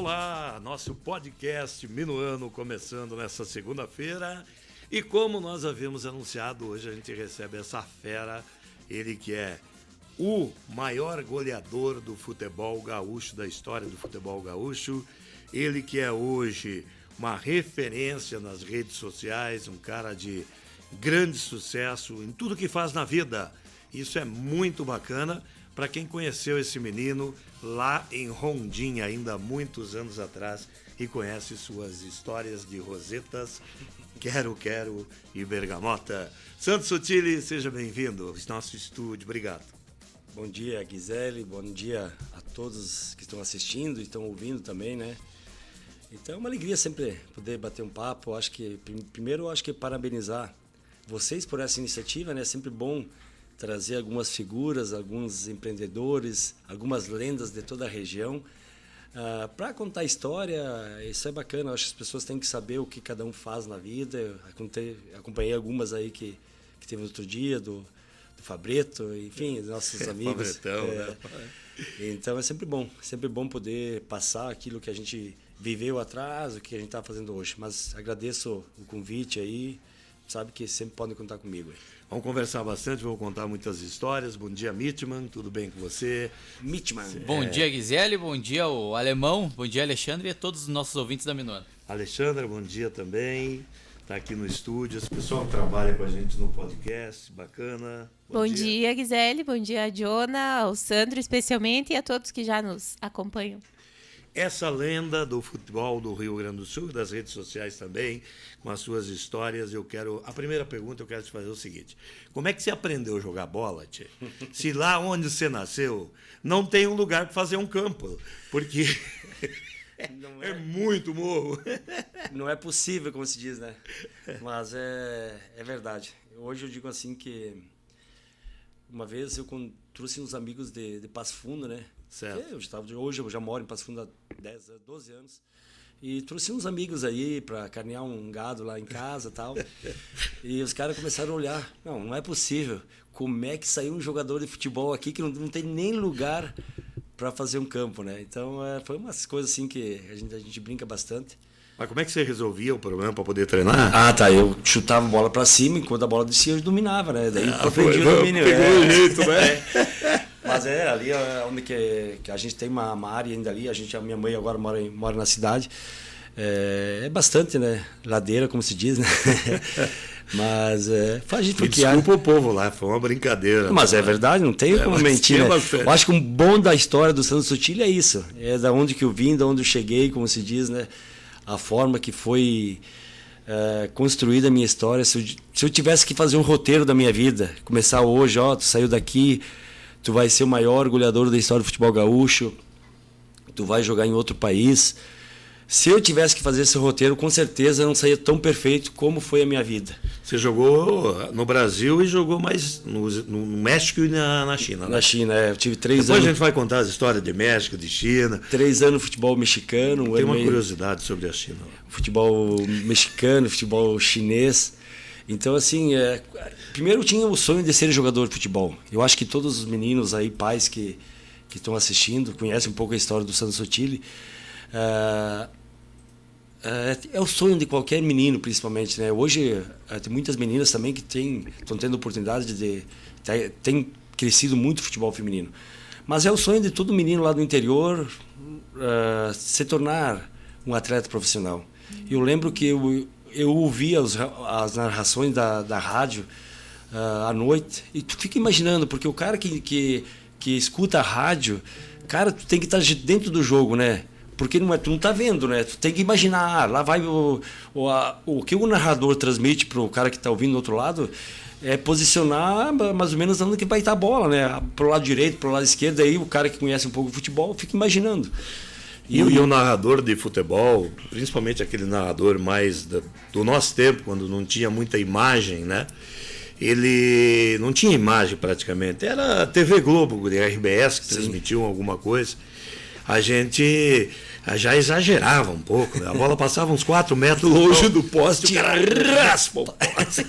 Olá, nosso podcast Minuano começando nessa segunda-feira. E como nós havíamos anunciado, hoje a gente recebe essa fera, ele que é o maior goleador do futebol gaúcho, da história do futebol gaúcho. Ele que é hoje uma referência nas redes sociais, um cara de grande sucesso em tudo que faz na vida. Isso é muito bacana para quem conheceu esse menino lá em Rondinha, ainda há muitos anos atrás, e conhece suas histórias de rosetas, Quero e Bergamota. Sandro Sotile, seja bem-vindo ao nosso estúdio. Obrigado. Bom dia, Gisele. Bom dia a todos que estão assistindo e estão ouvindo também, né? Então é uma alegria sempre poder bater um papo. Primeiro, parabenizar vocês por essa iniciativa, né? É sempre bom trazer algumas figuras, alguns empreendedores, algumas lendas de toda a região para contar a história. Isso é bacana. Eu acho que as pessoas têm que saber o que cada um faz na vida. Eu acompanhei algumas aí que teve outro dia, do Fabreto, enfim, nossos amigos. Fabretão, né? Então é sempre bom poder passar aquilo que a gente viveu atrás, o que a gente está fazendo hoje. Mas agradeço o convite aí, sabe que sempre podem contar comigo. Vamos conversar bastante, vou contar muitas histórias. Bom dia, Mitman, tudo bem com você? Mitman. Bom dia, Gisele, bom dia, o Alemão, bom dia, Alexandre e a todos os nossos ouvintes da Minuano. Alexandra, bom dia também. Está aqui no estúdio, esse pessoal que trabalha com a gente no podcast, bacana. Bom dia, Gisele, bom dia, Jona, ao Sandro especialmente e a todos que já nos acompanham. Essa lenda do futebol do Rio Grande do Sul, das redes sociais também, com as suas histórias, a primeira pergunta eu quero te fazer o seguinte: como é que você aprendeu a jogar bola, tchê? Se lá onde você nasceu não tem um lugar para fazer um campo, porque é muito morro. Não é possível, como se diz, né? Mas é verdade. Hoje eu digo assim que uma vez eu trouxe uns amigos de Passo Fundo, né? Certo. Hoje eu já moro em Passo Fundo há 12 anos. E trouxe uns amigos aí para carnear um gado lá em casa e tal. E os caras começaram a olhar. Não é possível. Como é que saiu um jogador de futebol aqui que não tem nem lugar para fazer um campo, né? Então foi umas coisas assim que a gente brinca bastante. Mas como é que você resolvia o problema para poder treinar? Eu chutava a bola para cima, enquanto a bola descia eu dominava, né? Daí eu aprendi o domínio. Pegou o jeito, né? Mas ali onde que a gente tem uma área ainda ali, a minha mãe agora mora na cidade, é bastante, né? Ladeira, como se diz, né? Mas a gente desculpa o povo lá, foi uma brincadeira. Mas é verdade, não tem como mentir, né? Eu acho que um bom da história do Sandro Sotile é isso. É da onde que eu vim, da onde eu cheguei, como se diz, né? A forma que foi construída a minha história. Se eu tivesse que fazer um roteiro da minha vida, começar hoje, tu saiu daqui, tu vai ser o maior goleador da história do futebol gaúcho, tu vai jogar em outro país. Se eu tivesse que fazer esse roteiro, com certeza não saía tão perfeito como foi a minha vida. Você jogou no Brasil e jogou mais no México e na China, né? Na China, eu tive 3 anos. Depois a gente vai contar as histórias de México, de China. 3 anos no futebol mexicano. Tem uma curiosidade sobre a China. Futebol mexicano, futebol chinês. Então, assim, primeiro eu tinha o sonho de ser jogador de futebol. Eu acho que todos os meninos aí, pais que estão assistindo, conhecem um pouco a história do Sandro Sotile. É o sonho de qualquer menino, principalmente, né? Hoje tem muitas meninas também que estão tendo oportunidade tem crescido muito o futebol feminino. Mas é o sonho de todo menino lá do interior se tornar um atleta profissional. Eu lembro que eu ouvia as narrações da rádio à noite e tu fica imaginando, porque o cara que escuta a rádio, cara, tu tem que estar dentro do jogo, né? Porque tu não está vendo, né? Tu tem que imaginar, lá vai o que o narrador transmite para o cara que está ouvindo do outro lado, é posicionar mais ou menos onde que vai estar a bola, né? Pro lado direito, pro lado esquerdo, aí o cara que conhece um pouco de futebol fica imaginando. E o narrador de futebol, principalmente aquele narrador mais do nosso tempo, quando não tinha muita imagem, né? Ele não tinha imagem praticamente, era a TV Globo, a RBS que transmitiam alguma coisa. A gente já exagerava um pouco, né? A bola passava uns 4 metros longe do poste e o cara raspa o poste.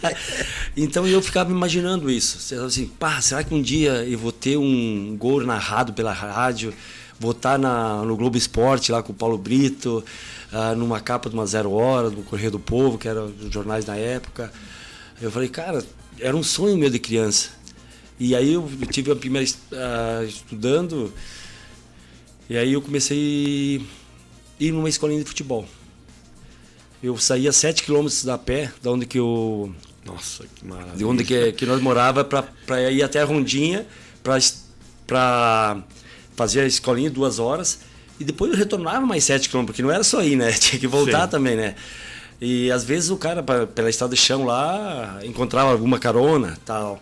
Então eu ficava imaginando isso. Assim, será que um dia eu vou ter um gol narrado pela rádio, votar no Globo Esporte, lá com o Paulo Brito, numa capa de uma 0 Hora, do Correio do Povo, que era dos jornais na época. Eu falei, cara, era um sonho meu de criança. E aí eu tive a primeira estudando, e aí eu comecei a ir numa escolinha de futebol. Eu saía 7 quilômetros a pé, da onde que eu... Nossa, que maravilha. De onde que nós morava, para ir até a Rondinha, para fazer a escolinha 2 horas. E depois eu retornava mais 7 quilômetros, porque não era só ir, né? Tinha que voltar também, né? E às vezes o cara, pela estrada de chão lá, encontrava alguma carona, tal.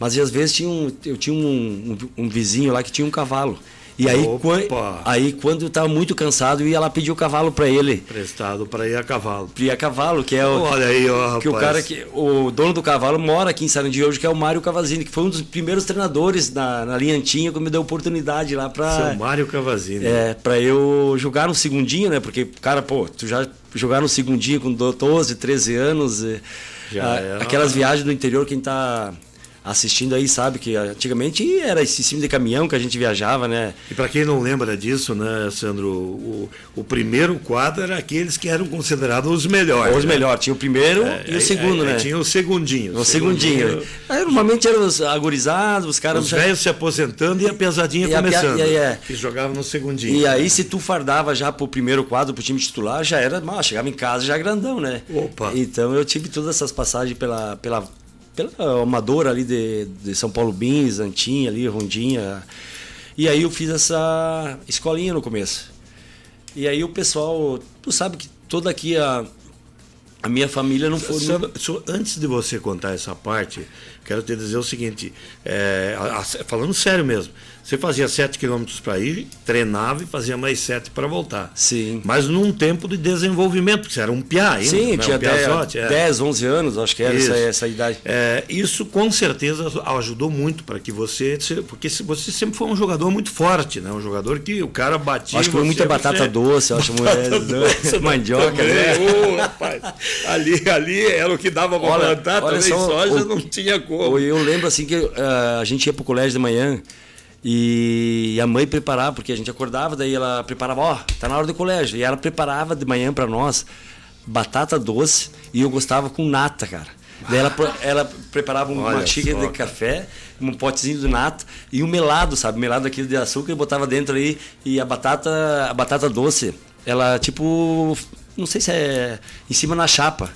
Mas às vezes eu tinha um vizinho lá que tinha um cavalo. E aí, quando eu estava muito cansado, eu ia lá pedir o cavalo para ele. Prestado para ir a cavalo. Para ir a cavalo, que é o... Olha aí, ó, que rapaz. o dono do cavalo mora aqui em Sarandi hoje, que é o Mário Cavazini, que foi um dos primeiros treinadores na linha Antinha, que me deu oportunidade lá para... Seu Mário Cavazini. Para eu jogar no segundinho, né? Porque, cara, tu já jogar no segundinho com 12, 13 anos... aquelas viagens do interior, quem tá... assistindo aí sabe que antigamente era esse cima de caminhão que a gente viajava, né? E para quem não lembra disso, né, Sandro, o primeiro quadro era aqueles que eram considerados os melhores. Os melhores, tinha o primeiro e o segundo, né? Tinha o segundinho. O segundinho. Aí, normalmente eram os agurizados, os caras... Os velhos se aposentando e a pesadinha começando. Que jogavam no segundinho. E aí, se tu fardava já pro primeiro quadro, pro time titular, já era... chegava em casa já grandão, né? Opa! Então eu tive todas essas passagens pela amadora ali de São Paulo Bins, Antinha ali, Rondinha. E aí eu fiz essa escolinha no começo. E aí o pessoal, tu sabe que toda aqui a minha família não foi... Antes de você contar essa parte, quero te dizer o seguinte, falando sério mesmo, você fazia 7 quilômetros para ir, treinava e fazia mais 7 para voltar. Sim. Mas num tempo de desenvolvimento, porque você era um piá ainda. Sim, né? tinha 10, 11 anos, acho que era essa idade. Isso com certeza ajudou muito para que você... Porque você sempre foi um jogador muito forte, né? Um jogador que o cara batia... Acho que foi muita batata doce, eu acho doce, mandioca, né? Rapaz, ali era o que dava para plantar, também soja não tinha como. Eu lembro assim que a gente ia pro colégio de manhã e a mãe preparava, porque a gente acordava, daí ela preparava, tá na hora do colégio, e ela preparava de manhã para nós batata doce, e eu gostava com nata, cara. Daí ela preparava uma xícara de café, um potezinho de nata e um melado, sabe? Melado aquele de açúcar, e botava dentro aí, e a batata doce, ela tipo, não sei se é em cima na chapa.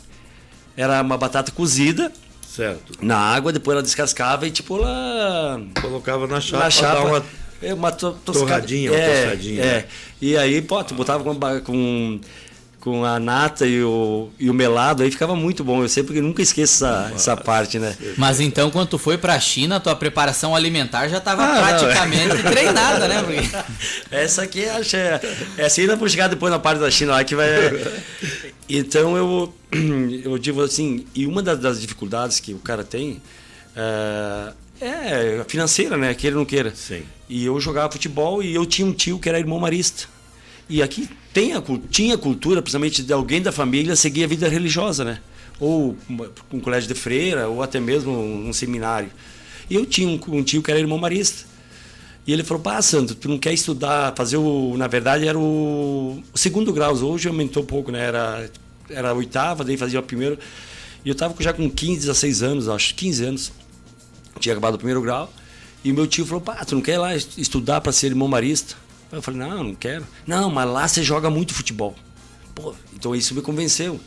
Era uma batata cozida, certo, na água, depois ela descascava e tipo ela colocava na chapa, dar uma torradinha, tostadinha. E aí, tu botava com a nata e o melado, aí ficava muito bom. Eu sempre nunca esqueço essa parte, né? Mas então, quando tu foi pra China, a tua preparação alimentar já estava praticamente treinada, né? Porque... Essa aqui, essa ainda vou chegar depois na parte da China lá, que vai... Então, eu digo assim, e uma das dificuldades que o cara tem é financeira, né? Queira ou não queira. Sim. E eu jogava futebol e eu tinha um tio que era irmão marista. E aqui tinha cultura, principalmente de alguém da família, seguir a vida religiosa, né? Ou um colégio de freira, ou até mesmo um seminário. E eu tinha um tio que era irmão marista. E ele falou, Sandro, tu não quer estudar, na verdade era o segundo grau, hoje aumentou um pouco, né? Era a oitava, daí fazia o primeiro. E eu estava já com 15, 16 anos, acho, 15 anos. Tinha acabado o primeiro grau. E o meu tio falou, tu não quer ir lá estudar para ser irmão marista? Eu falei, não quero. Não, mas lá você joga muito futebol. Pô, então isso me convenceu.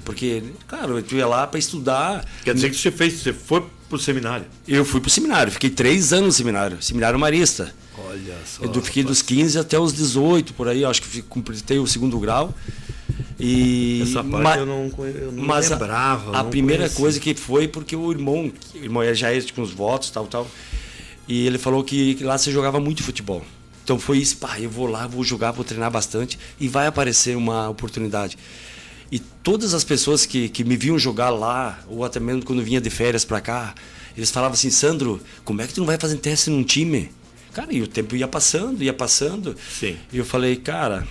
Porque, claro, eu ia lá para estudar. Quer dizer que você foi pro seminário? Eu fui pro seminário, fiquei 3 anos no seminário marista. Olha só. Eu fiquei dos 15 até os 18, por aí, acho que completei o segundo grau. E, essa parte eu não lembrava. A primeira coisa que foi porque o irmão já ia com os votos, tal. E ele falou que lá você jogava muito futebol. Então foi isso, eu vou lá, vou jogar, vou treinar bastante e vai aparecer uma oportunidade. E todas as pessoas que me viam jogar lá, ou até mesmo quando vinha de férias para cá, eles falavam assim, Sandro, como é que tu não vai fazer teste num time? Cara, e o tempo ia passando. Sim. E eu falei, cara,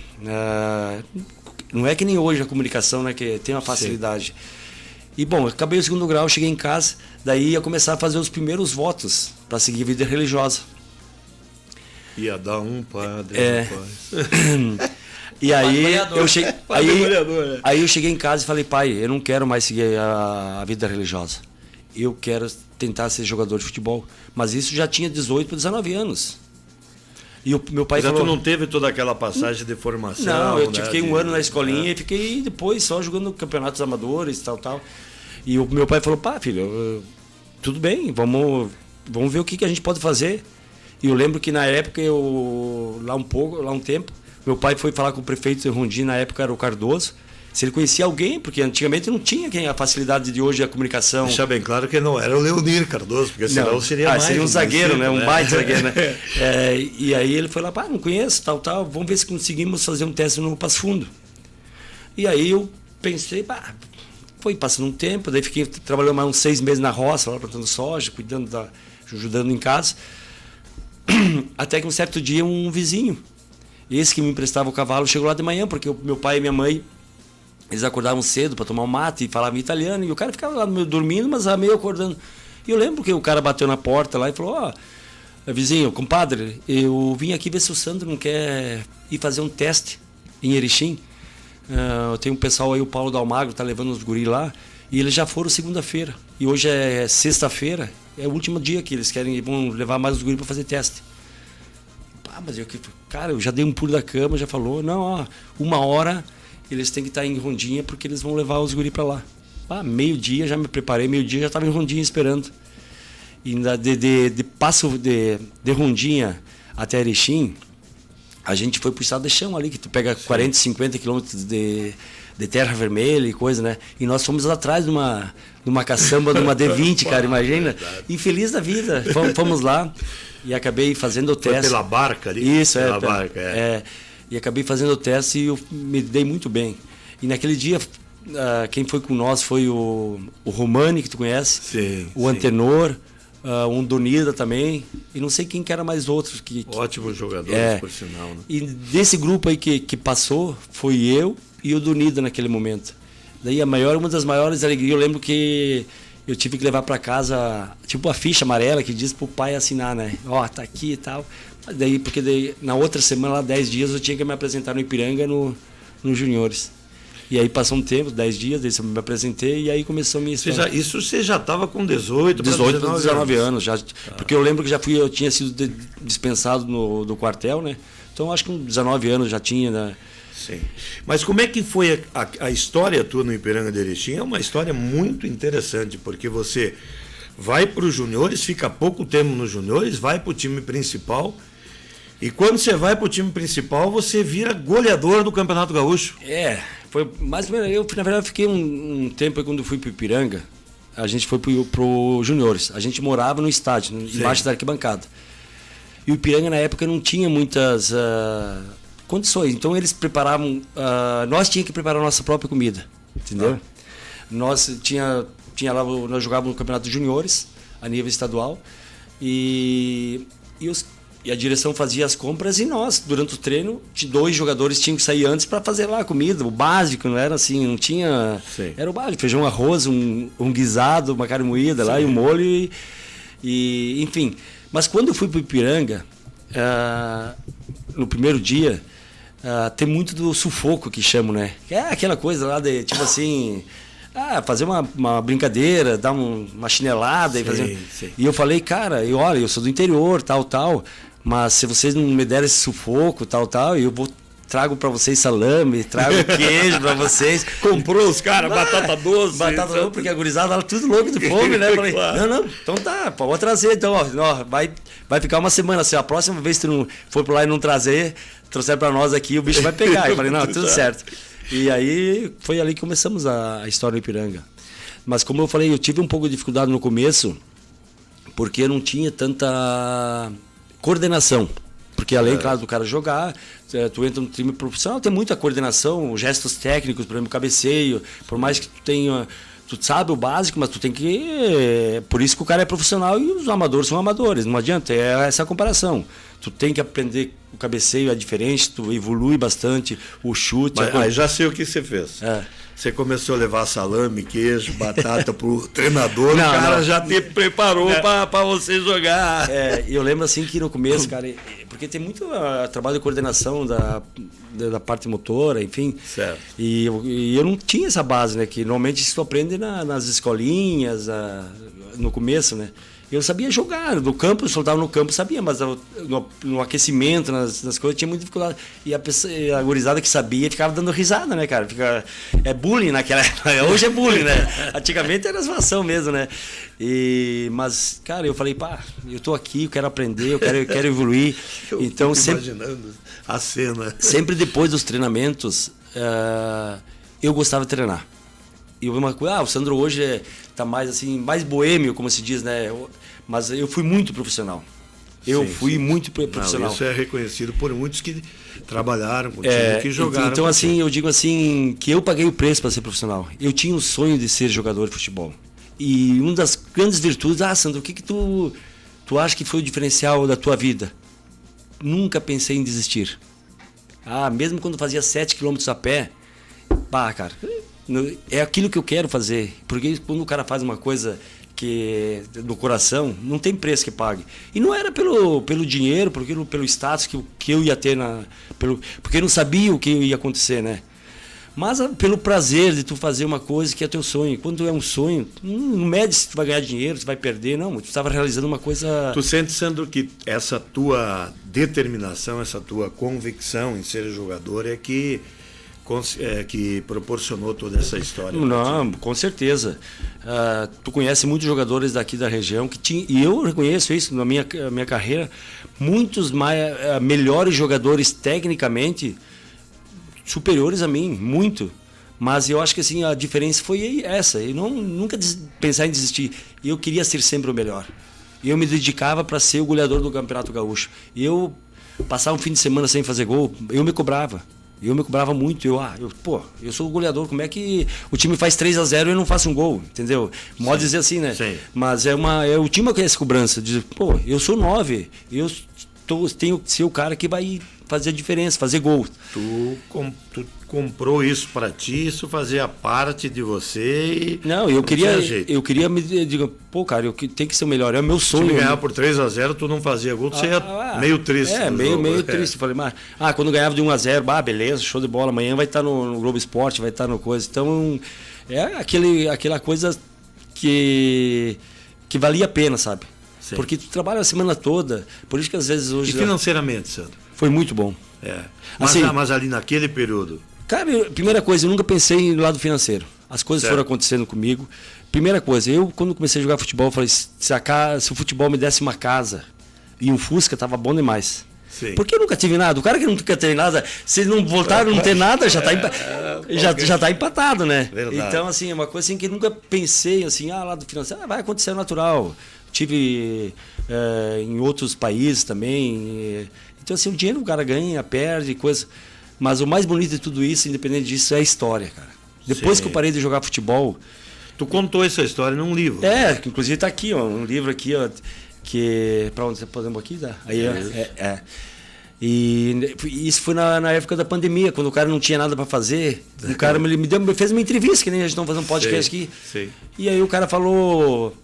não é que nem hoje a comunicação, né, que tem uma facilidade. Sim. E bom, acabei o segundo grau, cheguei em casa, daí ia começar a fazer os primeiros votos para seguir a vida religiosa. Ia dar um padre. E aí Goleador. aí eu cheguei em casa e falei, pai, eu não quero mais seguir a vida religiosa. Eu quero tentar ser jogador de futebol. Mas isso já tinha 18 para 19 anos. E o meu pai falou... tu não teve toda aquela passagem de formação? Não, eu né, fiquei um ano na escolinha e fiquei depois só jogando campeonatos amadores, tal. E o meu pai falou, pá, filho, tudo bem, vamos ver o que a gente pode fazer. E eu lembro que na época, lá um tempo, meu pai foi falar com o prefeito de Rondim, na época era o Cardoso, se ele conhecia alguém, porque antigamente não tinha a facilidade de hoje a comunicação. Deixar bem claro que não era o Leonir Cardoso, porque senão seria mais... seria um zagueiro, né? Um baita zagueiro, né? E aí ele foi lá, pá, não conheço, tal, vamos ver se conseguimos fazer um teste no Passo Fundo. E aí eu pensei, pá, foi passando um tempo, daí fiquei trabalhando mais uns 6 meses na roça, lá plantando soja, ajudando em casa. Até que um certo dia um vizinho, esse que me emprestava o cavalo, chegou lá de manhã, porque o meu pai e minha mãe, eles acordavam cedo para tomar um mate e falavam italiano, e o cara ficava lá dormindo, mas meio acordando. E eu lembro que o cara bateu na porta lá e falou, vizinho, compadre, eu vim aqui ver se o Sandro não quer ir fazer um teste em Erechim. Tem um pessoal aí, o Paulo Dalmagro, tá levando os guris lá, e eles já foram segunda-feira. E hoje é sexta-feira, é o último dia que eles vão levar mais os guris para fazer teste. Mas eu já dei um pulo da cama, já falou, não, 1h eles têm que estar em Rondinha porque eles vão levar os guri para lá. Meio-dia, já me preparei, meio-dia já estava em Rondinha esperando. E de Rondinha até Erechim, a gente foi pro estado de chão ali, que tu pega 40, 50 quilômetros de terra vermelha e coisa, né? E nós fomos atrás de uma caçamba, de uma D20, cara, imagina? E feliz da vida, fomos lá e acabei fazendo o teste. Foi pela barca ali? Isso, pela barca, E acabei fazendo o teste e eu me dei muito bem. E naquele dia, quem foi com nós foi o Romani, que tu conhece, o Antenor, um Donida também, e não sei quem que era mais outros. Ótimos jogadores, por sinal. Né? E desse grupo aí que passou, foi eu e o Donida naquele momento. Daí uma das maiores alegrias, eu lembro que eu tive que levar para casa, tipo a ficha amarela que diz pro pai assinar, né? Tá aqui e tal. Porque na outra semana, lá 10 dias, eu tinha que me apresentar no Ipiranga, nos juniores. E aí passou um tempo, 10 dias, eu me apresentei e aí começou a minha história. Isso você já estava com 18 para 19 anos já. Porque eu lembro que eu tinha sido dispensado do quartel, né? Então acho que com 19 anos já tinha, né? Sim. Mas como é que foi a história tua no Ipiranga de Erechim? É uma história muito interessante, porque você vai para os juniores, fica pouco tempo nos juniores, vai para o time principal. E quando você vai para o time principal, você vira goleador do Campeonato Gaúcho. Foi mais ou menos. Eu, na verdade, fiquei um tempo aí quando eu fui para o Ipiranga. A gente foi para o juniores. A gente morava no estádio, embaixo da arquibancada. E o Ipiranga, na época, não tinha muitas condições. Então, eles preparavam... nós tínhamos que preparar a nossa própria comida, entendeu? Nós nós jogávamos no Campeonato Juniores, a nível estadual. E a direção fazia as compras e nós, durante o treino, 2 jogadores tinham que sair antes para fazer lá a comida, o básico, não era assim, não tinha... Sim. Era o básico, feijão, arroz, um guisado, uma carne moída lá e um molho, enfim. Mas quando eu fui para o Ipiranga, no primeiro dia, tem muito do sufoco que chamam, né? É aquela coisa lá de, tipo assim... fazer uma brincadeira, dar uma chinelada. Sim. E eu falei, cara, olha, eu sou do interior, tal, mas se vocês não me derem esse sufoco, tal, eu trago para vocês salame, trago queijo para vocês. Comprou os caras, batata doce. Batata doce, porque a gurizada ela tudo louco de fome, né? Eu falei, claro. Não, então tá, vou trazer, então, vai ficar uma semana, se a próxima vez que tu não for por lá e não trouxer para nós aqui, o bicho vai pegar. Eu falei, não, tudo certo. E aí foi ali que começamos a história do Ipiranga. Mas como eu falei, eu tive um pouco de dificuldade no começo, porque não tinha tanta coordenação. Porque além, claro, do cara jogar, tu entra no time profissional, tem muita coordenação, gestos técnicos, por exemplo, cabeceio, por mais que tu tenha... Tu sabe o básico, mas tu tem que... Por isso que o cara é profissional e os amadores são amadores, não adianta, é essa comparação. Tu tem que aprender, o cabeceio é diferente, tu evolui bastante, o chute... Mas já sei o que você fez. É. Você começou a levar salame, queijo, batata pro treinador, o cara já te preparou para você jogar. Eu lembro assim que no começo, cara, porque tem muito trabalho de coordenação da parte motora, enfim. Certo. E eu não tinha essa base, né? Que normalmente isso tu aprende nas escolinhas, no começo, né? Eu sabia jogar no campo, eu soltava no campo, sabia, mas no aquecimento, nas coisas, tinha muita dificuldade. E a gurizada que sabia ficava dando risada, né, cara? É bullying naquela época. Hoje é bullying, né? Antigamente era zoação mesmo, né? Mas, cara, eu falei, eu tô aqui, eu quero aprender, eu quero evoluir. Então, sempre, imaginando a cena. Sempre depois dos treinamentos, eu gostava de treinar. E uma coisa, o Sandro hoje tá mais assim, mais boêmio, como se diz, né? Mas eu fui muito profissional. Eu fui muito profissional. Não, isso é reconhecido por muitos que trabalharam contigo, que jogaram. Então, assim, eu digo assim, que eu paguei o preço para ser profissional. Eu tinha um sonho de ser jogador de futebol. E uma das grandes virtudes, Sandro, o que tu acha que foi o diferencial da tua vida? Nunca pensei em desistir. Mesmo quando fazia 7 quilômetros a pé, cara... É aquilo que eu quero fazer, porque quando o cara faz uma coisa que do coração, não tem preço que pague. E não era pelo dinheiro, pelo status que eu ia ter, porque eu não sabia o que ia acontecer, né? Mas pelo prazer de tu fazer uma coisa que é teu sonho. Quando é um sonho, não mede se tu vai ganhar dinheiro, se vai perder, não. Tu estava realizando uma coisa... Tu sente, Sandro, que essa tua determinação, essa tua convicção em ser jogador é que proporcionou toda essa história? Não, com certeza. Tu conhece muitos jogadores daqui da região e eu reconheço isso na minha carreira, muitos melhores jogadores tecnicamente superiores a mim, muito. Mas eu acho que assim, a diferença foi essa. Eu nunca pensar em desistir. Eu queria ser sempre o melhor. Eu me dedicava para ser o goleador do Campeonato Gaúcho. Eu passava um fim de semana sem fazer gol, eu me cobrava. Eu me cobrava muito, eu sou o goleador, como é que o time faz 3-0 e eu não faço um gol, entendeu? Pode dizer assim, né? Sim. Mas o time que é essa cobrança, diz, eu sou 9, eu tenho que ser o cara que vai fazer a diferença, fazer gol. Tu comprou isso para ti, isso fazia parte de você e... Não, eu queria me dizer, cara, eu tenho que ser o melhor, é o meu sonho. Se ganhar por 3-0, tu não fazia gol, tu ia meio triste. Meio triste. Falei, mas quando ganhava de 1-0, beleza, show de bola, amanhã vai estar no Globo Esporte, vai estar no coisa. Então, é aquela coisa que valia a pena, sabe? Sim. Porque tu trabalha a semana toda, por isso que às vezes hoje... E financeiramente, Sandro? Foi muito bom. Mas ali naquele período... Cara, primeira coisa, eu nunca pensei no lado financeiro. As coisas foram acontecendo comigo. Primeira coisa, eu quando comecei a jogar futebol, eu falei, se o futebol me desse uma casa e um Fusca, tava bom demais. Sim. Porque eu nunca tive nada. O cara que nunca teve nada, se ele não voltar a não ter nada, já tá empatado, né? Verdade. Então, assim, é uma coisa assim que eu nunca pensei, assim, lado financeiro, vai acontecer natural. Tive em outros países também. Então, assim, o dinheiro o cara ganha, perde, coisa. Mas o mais bonito de tudo isso, independente disso, é a história, cara. Depois que eu parei de jogar futebol... Tu contou essa história num livro. Que inclusive tá aqui, um livro aqui, que... Pra onde você podemos aqui? Tá? Aí, E isso foi na época da pandemia, quando o cara não tinha nada para fazer. O cara me fez uma entrevista, que nem a gente está fazendo um podcast aqui. Sei. E aí o cara falou...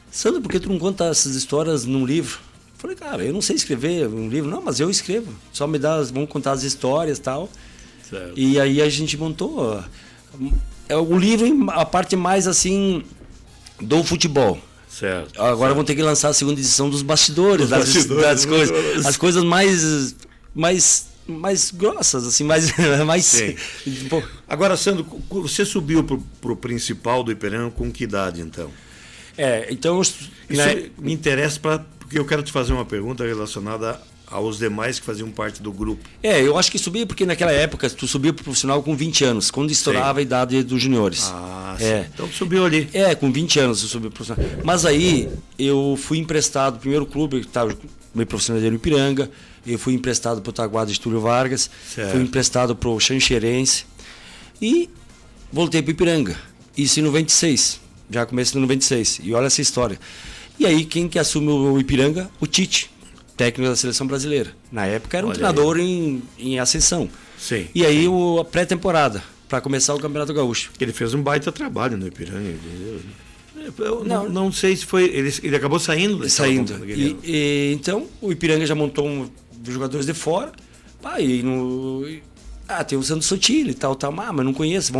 Sandro, por que tu não conta essas histórias num livro? Eu falei, cara, eu não sei escrever um livro. Não, mas eu escrevo. Só vamos contar as histórias e tal. Certo. E aí a gente montou o livro, a parte mais assim do futebol. Certo. Agora vamos ter que lançar a segunda edição dos bastidores, das coisas. As coisas mais grossas, assim, mais Agora, Sandro, você subiu pro principal do Ipiranga com que idade, então? Então... me interessa porque eu quero te fazer uma pergunta relacionada aos demais que faziam parte do grupo. Eu acho que subi porque naquela época tu subia pro profissional com 20 anos, quando estourava a idade dos juniores. Sim. Então tu subiu ali. Com 20 anos eu subi pro profissional. Mas aí eu fui emprestado, primeiro clube que estava me profissionalizei no Ipiranga, eu fui emprestado pro Taguada de Túlio Vargas, fui emprestado pro Xanxerense e voltei pro Ipiranga. Isso em 96. Já comecei em 96. E olha essa história. E aí, quem que assume o Ipiranga? O Tite. técnico da seleção brasileira. Na época era um Olha treinador em ascensão. Sim. E aí a pré-temporada, para começar o Campeonato Gaúcho. Ele fez um baita trabalho no Ipiranga. Eu não sei se foi. Ele acabou saindo. Saindo. Então, o Ipiranga já montou jogadores de fora. Tem o Sandro Sotile e tal. Mas não conheço.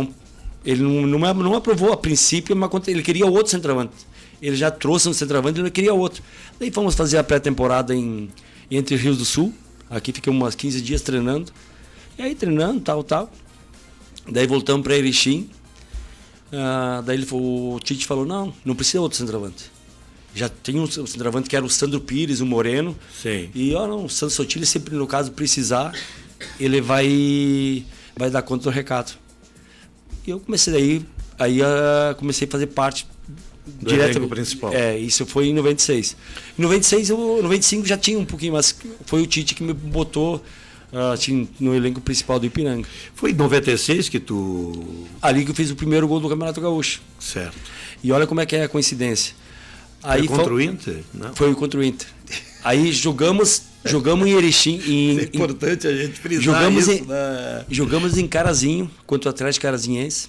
Ele não aprovou a princípio, mas ele queria outro centroavante. Ele já trouxe um centroavante, ele não queria outro. Daí fomos fazer a pré-temporada em Entre Rios do Sul. Aqui ficamos umas 15 dias treinando. E aí treinando, tal. Daí voltamos para Erechim. Daí o Tite falou, não precisa outro centroavante. Já tem um centroavante que era o Sandro Pires, o Moreno. Sim. E o Sandro Sotile, sempre no caso precisar, ele vai dar conta do recado. E eu comecei comecei a fazer parte do elenco principal. Isso foi em 96. Em 95 já tinha um pouquinho, mas foi o Tite que me botou no elenco principal do Ipiranga. Foi em 96 que tu... Ali que eu fiz o primeiro gol do Campeonato Gaúcho. Certo. E olha como é que é a coincidência. Foi contra o Inter? Não. Foi contra o Inter. Aí jogamos em Erechim. É importante a gente frisar isso. Jogamos em Carazinho, contra o Atlético Carazinhense.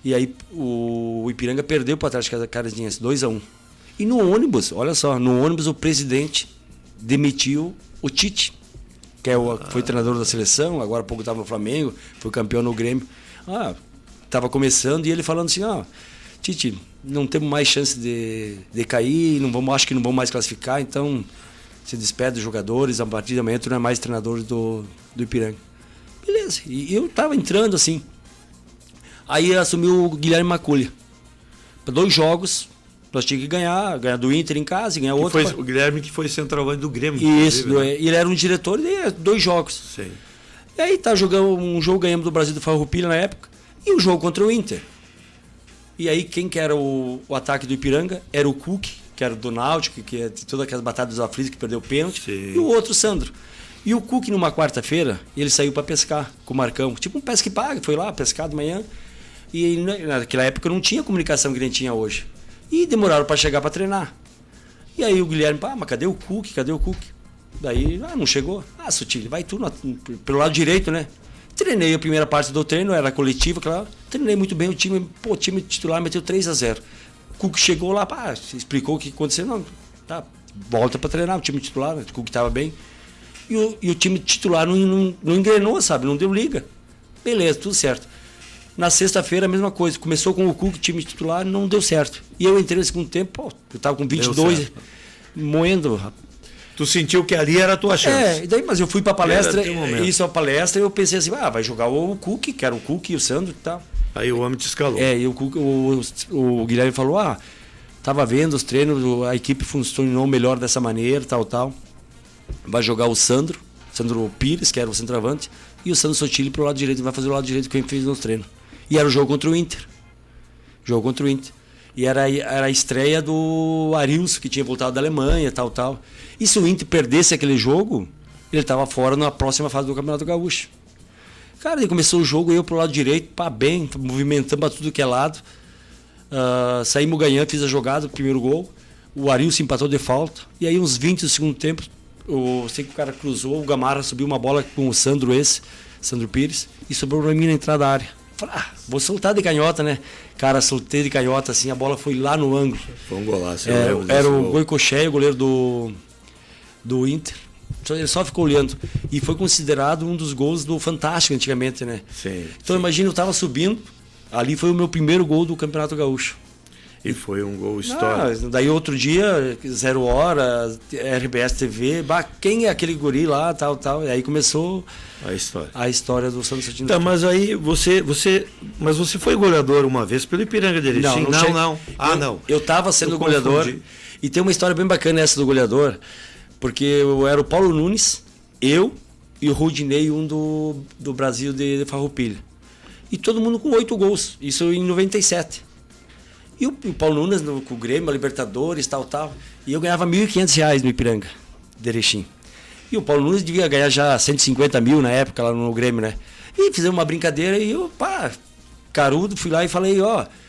E aí o Ipiranga perdeu para o Atlético Carazinhense, 2-1. E no ônibus, olha só, o presidente demitiu o Tite, que foi treinador da seleção, agora há pouco estava no Flamengo, foi campeão no Grêmio. Estava começando e ele falando assim, Tite, não temos mais chance de cair, acho que não vamos mais classificar, então se despede dos jogadores, a partir de amanhã tu não é mais treinador do Ipiranga. Beleza, e eu estava entrando assim. Aí assumiu o Guilherme Maculha. Para 2 jogos, nós tínhamos que ganhar do Inter em casa e ganhar outro. O Guilherme que foi centroavante do Grêmio. Isso, né? Ele era um diretor e 2 jogos. Sim. E aí jogando um jogo, ganhamos do Brasil do Farroupilha na época, e um jogo contra o Inter. E aí quem que era o ataque do Ipiranga? Era o Cook, que era do Náutico, que é todas aquelas batatas dos aflitos que perdeu o pênalti. Sim. E o outro, Sandro. E o Cook, numa quarta-feira, ele saiu para pescar com o Marcão. Tipo um pesca e paga, foi lá pescar de manhã. E naquela época não tinha a comunicação que a gente tinha hoje. E demoraram para chegar para treinar. E aí o Guilherme, mas cadê o Cook? Daí, não chegou. Sotile, vai tu pelo lado direito, né? Treinei a primeira parte do treino, era coletiva, claro. Treinei muito bem o time. O time titular meteu 3-0. O Cook chegou lá, explicou o que aconteceu. Não, volta para treinar o time titular, o Cook estava bem. E o time titular não engrenou, sabe? Não deu liga. Beleza, tudo certo. Na sexta-feira, a mesma coisa. Começou com o Cook, time titular, não deu certo. E eu entrei no segundo tempo, eu estava com 22, moendo. Tu sentiu que ali era a tua chance. Mas eu fui para a palestra, a palestra, eu pensei assim, vai jogar o Cook, que era o Cook e o Sandro e tal. Aí o homem te escalou. E o Guilherme falou, tava vendo os treinos, a equipe funcionou melhor dessa maneira, tal. Vai jogar o Sandro Pires, que era o centroavante, e o Sandro Sotile pro lado direito, vai fazer o lado direito que ele fez nos treinos. E era o jogo contra o Inter. E era a estreia do Arilson, que tinha voltado da Alemanha, tal. E se o Inter perdesse aquele jogo, ele estava fora na próxima fase do Campeonato Gaúcho. Cara, ele começou o jogo, eu pro lado direito, bem, movimentando para tudo que é lado. Saímos ganhando, fiz a jogada, o primeiro gol. O Arilson empatou de falta. E aí, uns 20 do segundo tempo, eu sei que o cara cruzou, o Gamarra subiu uma bola com o Sandro Pires, e sobrou para mim na entrada da área. Falei, vou soltar de canhota, né? Cara, soltei de canhota, assim, a bola foi lá no ângulo. Foi um golaço. Era o Goicoechea, o goleiro do Inter. Ele só ficou olhando. E foi considerado um dos gols do Fantástico antigamente, né? Sim. Então, imagina, eu estava subindo, ali foi o meu primeiro gol do Campeonato Gaúcho. E foi um gol histórico. Daí outro dia, 0 hora, RBS TV, quem é aquele guri lá, tal. E aí começou a história do Santos Sotile. Tá, mas aí você foi goleador uma vez pelo Ipiranga de Erechim? Não. Não. Eu estava sendo goleador. E tem uma história bem bacana essa do goleador, porque eu era o Paulo Nunes, eu e o Rudinei, um do Brasil de Farroupilha. E todo mundo com 8 gols, isso em 97. E o Paulo Nunes com o Grêmio, a Libertadores, tal. E eu ganhava R$1.500 no Ipiranga, de Erechim. E o Paulo Nunes devia ganhar já 150 mil na época lá no Grêmio, né? E fizemos uma brincadeira e eu, carudo, fui lá e falei,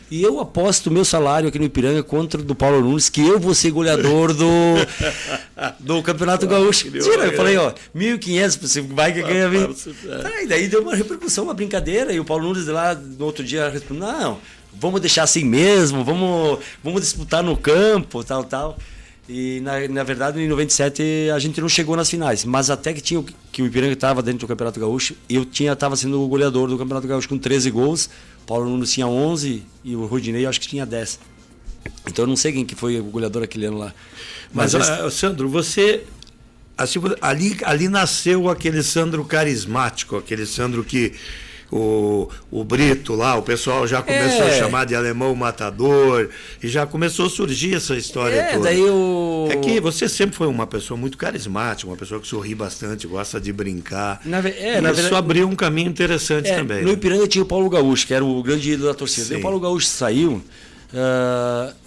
E eu aposto o meu salário aqui no Ipiranga contra o do Paulo Nunes, que eu vou ser goleador do Campeonato Gaúcho. Tira, eu falei, ó, 1.500, você vai que ganha 20. Tá, e daí deu uma repercussão, uma brincadeira, e o Paulo Nunes lá no outro dia respondeu, não, vamos deixar assim mesmo, vamos disputar no campo, tal. E na verdade em 97 a gente não chegou nas finais, mas até que o Ipiranga estava dentro do Campeonato Gaúcho, eu estava sendo o goleador do Campeonato Gaúcho com 13 gols, Paulo Nunes tinha 11 e o Rodinei acho que tinha 10. Então eu não sei quem que foi o goleador aquele ano lá. Mas Sandro, você assim, ali nasceu aquele Sandro carismático, aquele Sandro que o Brito lá, o pessoal já começou a chamar de alemão matador, e já começou a surgir essa história toda. É que você sempre foi uma pessoa muito carismática, uma pessoa que sorri bastante, gosta de brincar. Isso abriu um caminho interessante também. No Ipiranga tinha o Paulo Gaúcho, que era o grande ídolo da torcida. Daí o Paulo Gaúcho saiu.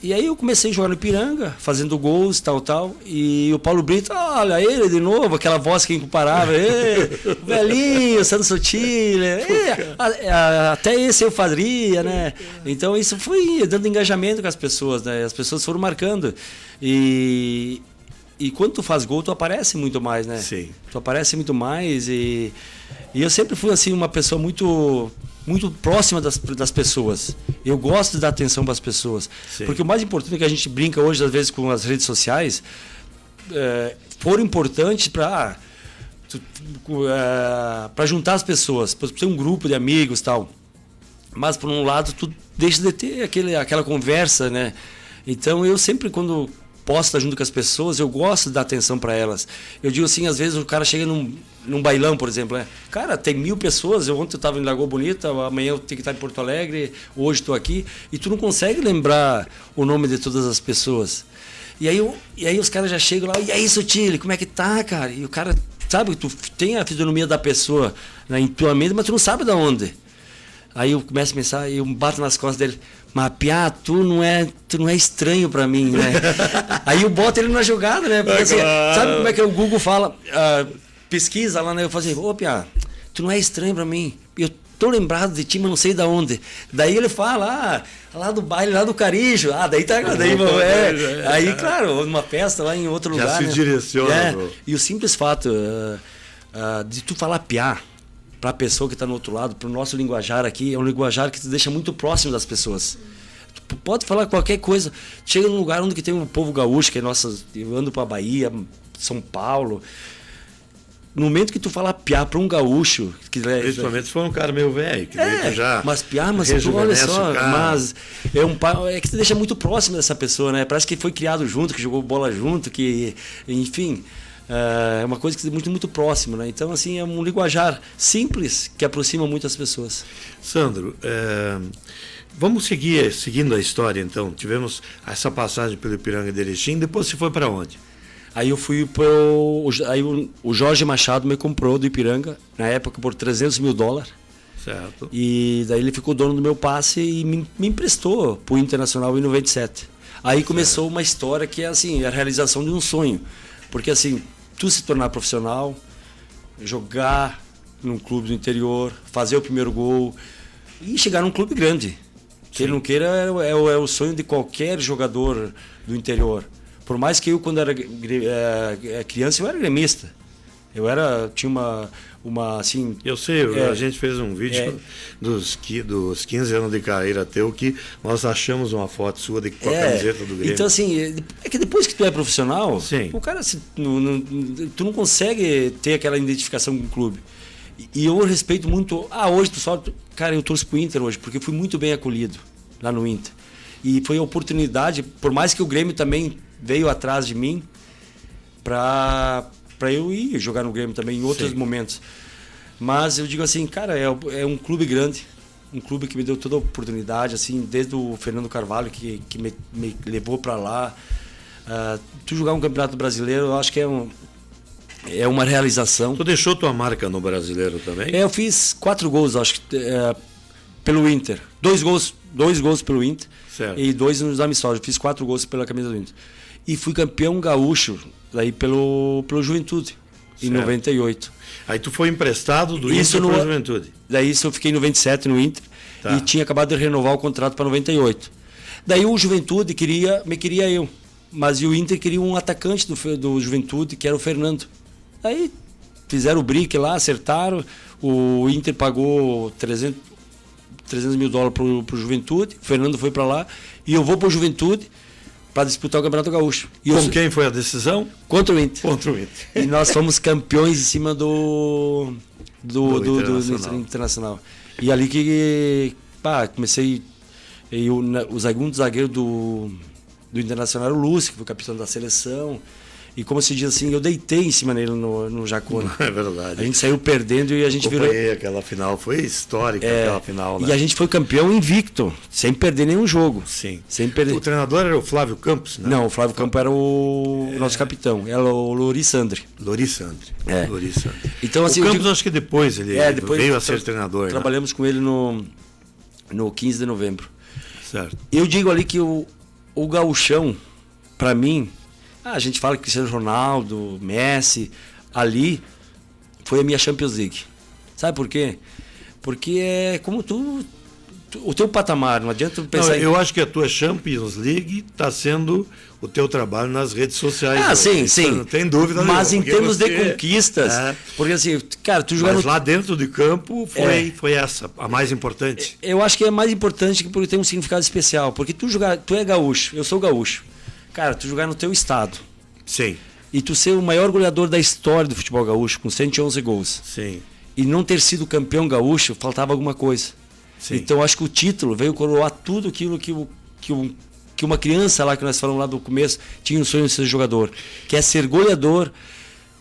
E aí eu comecei a jogar no Ipiranga, fazendo gols, tal, e o Paulo Brito, olha ele de novo, aquela voz que incomparável, o velhinho, Sandro Sotile, até esse eu fazia, né? Então isso foi dando engajamento com as pessoas, né? As pessoas foram marcando, e quando tu faz gol, tu aparece muito mais, né? Sim. Tu aparece muito mais, e eu sempre fui assim uma pessoa muito próxima das pessoas. Eu gosto de dar atenção para as pessoas. Sim. Porque o mais importante é que a gente brinca hoje, às vezes, com as redes sociais, foram importantes para juntar as pessoas, para ter um grupo de amigos e tal. Mas, por um lado, tu deixa de ter aquela conversa, né? Então, eu sempre, quando posso estar junto com as pessoas, eu gosto de dar atenção para elas. Eu digo assim, às vezes o cara chega num bailão, por exemplo, né? Cara, tem 1.000 pessoas, ontem eu estava em Lagoa Bonita, amanhã eu tenho que estar em Porto Alegre, hoje estou aqui, e tu não consegue lembrar o nome de todas as pessoas. E aí os caras já chegam lá, e aí, Sotile, como é que tá, cara? E o cara, sabe, tu tem a fisionomia da pessoa, né, em tua mente, mas tu não sabe de onde. Aí eu começo a pensar, e eu bato nas costas dele, mas Piá, tu não é estranho pra mim, né? Aí eu boto ele na jogada, né? Porque, assim, sabe como é que o Google fala, pesquisa lá, né? Eu falo assim, ô Piá, tu não é estranho pra mim, eu tô lembrado de ti, mas não sei de onde. Daí ele fala, lá do baile, lá do Carijo, aí aí, claro, numa festa lá em outro lugar. Já se direciona. E o simples fato de tu falar Piá, para a pessoa que está no outro lado, para o nosso linguajar aqui, é um linguajar que te deixa muito próximo das pessoas. Tu pode falar qualquer coisa, chega num lugar onde tem um povo gaúcho, que é eu ando para Bahia, São Paulo, no momento que tu fala Piá para um gaúcho... Principalmente se for um cara meio velho, que já... Mas Piá, mas tu olha só, mas é que te deixa muito próximo dessa pessoa, né? Parece que foi criado junto, que jogou bola junto, que, enfim... É uma coisa que é muito, muito próxima, né? Então, assim, é um linguajar simples que aproxima muitas pessoas. Sandro, vamos seguindo a história, então. Tivemos essa passagem pelo Ipiranga de Erechim, depois você foi para onde? Aí eu fui aí o Jorge Machado me comprou do Ipiranga, na época, por $300 mil. Certo. E daí ele ficou dono do meu passe e me emprestou para o Internacional em 97. Aí começou uma história que é, assim, a realização de um sonho. Porque, assim, tu se tornar profissional, jogar num clube do interior, fazer o primeiro gol e chegar num clube grande. Queira ou não queira, é o sonho de qualquer jogador do interior. Por mais que eu, quando era criança, eu era gremista. Tinha uma assim... Eu sei, a gente fez um vídeo dos 15 anos de carreira teu, que nós achamos uma foto sua com a camiseta do Grêmio. Então, assim, é que depois que tu é profissional, o cara, tu não consegue ter aquela identificação com o clube. E eu respeito muito... hoje cara, eu torço pro Inter hoje, porque eu fui muito bem acolhido lá no Inter. E foi a oportunidade, por mais que o Grêmio também veio atrás de mim, para eu ir jogar no Grêmio também em outros momentos. Mas eu digo assim, cara, é um clube grande, um clube que me deu toda a oportunidade, assim, desde o Fernando Carvalho, que me levou para lá. Tu jogar um campeonato brasileiro, eu acho que é uma realização. Tu deixou tua marca no brasileiro também? Eu fiz 4 gols, acho que, pelo Inter. 2 gols pelo Inter. Certo. E 2 nos amistosos. Eu fiz 4 gols pela camisa do Inter. E fui campeão gaúcho daí pelo Juventude, em 98. Aí tu foi emprestado do Inter pro Juventude. Daí isso eu fiquei em 97 no Inter. Tá. E tinha acabado de renovar o contrato para 98. Daí o Juventude me queria eu. Mas o Inter queria um atacante do Juventude, que era o Fernando. Aí fizeram o brick lá, acertaram. O Inter pagou $300 mil pro Juventude. O Fernando foi para lá. E eu vou pro Juventude para disputar o Campeonato Gaúcho. E Com quem foi a decisão? Contra o Inter. Contra o Inter. E nós fomos campeões em cima do Internacional. E ali que comecei. O segundo zagueiro do Internacional era o Lúcio, que foi capitão da seleção. E como se diz assim, eu deitei em cima dele no Jacona. É verdade. A gente saiu perdendo e a gente virou. Aquela final, foi histórica aquela final, né? E a gente foi campeão invicto, sem perder nenhum jogo. Sim. Sem perder. O treinador era o Flávio Campos, né? Não, o Flávio Campos era o nosso capitão, era o Lori Sandri. Lori Sandri. É. Lori Sandri. Então, assim, o Campos acho que depois ele veio a ser treinador. Trabalhamos com ele no 15 de novembro. Certo. Eu digo ali que o gauchão, para mim, a gente fala que Cristiano Ronaldo, Messi, ali foi a minha Champions League. Sabe por quê? Porque é como o teu patamar, não adianta pensar Eu acho que a tua Champions League está sendo o teu trabalho nas redes sociais. Sim. Não tem dúvida nenhuma. Mas em termos de conquistas, porque assim, cara, tu jogar lá dentro de campo foi essa, a mais importante. Eu acho que é mais importante porque tem um significado especial. Porque tu é gaúcho, eu sou gaúcho. Cara, tu jogar no teu estado. Sim. E tu ser o maior goleador da história do futebol gaúcho, com 111 gols. Sim. E não ter sido campeão gaúcho, faltava alguma coisa. Sim. Então acho que o título veio coroar tudo aquilo que uma criança lá, que nós falamos lá do começo, tinha um sonho de ser jogador. Que é ser goleador,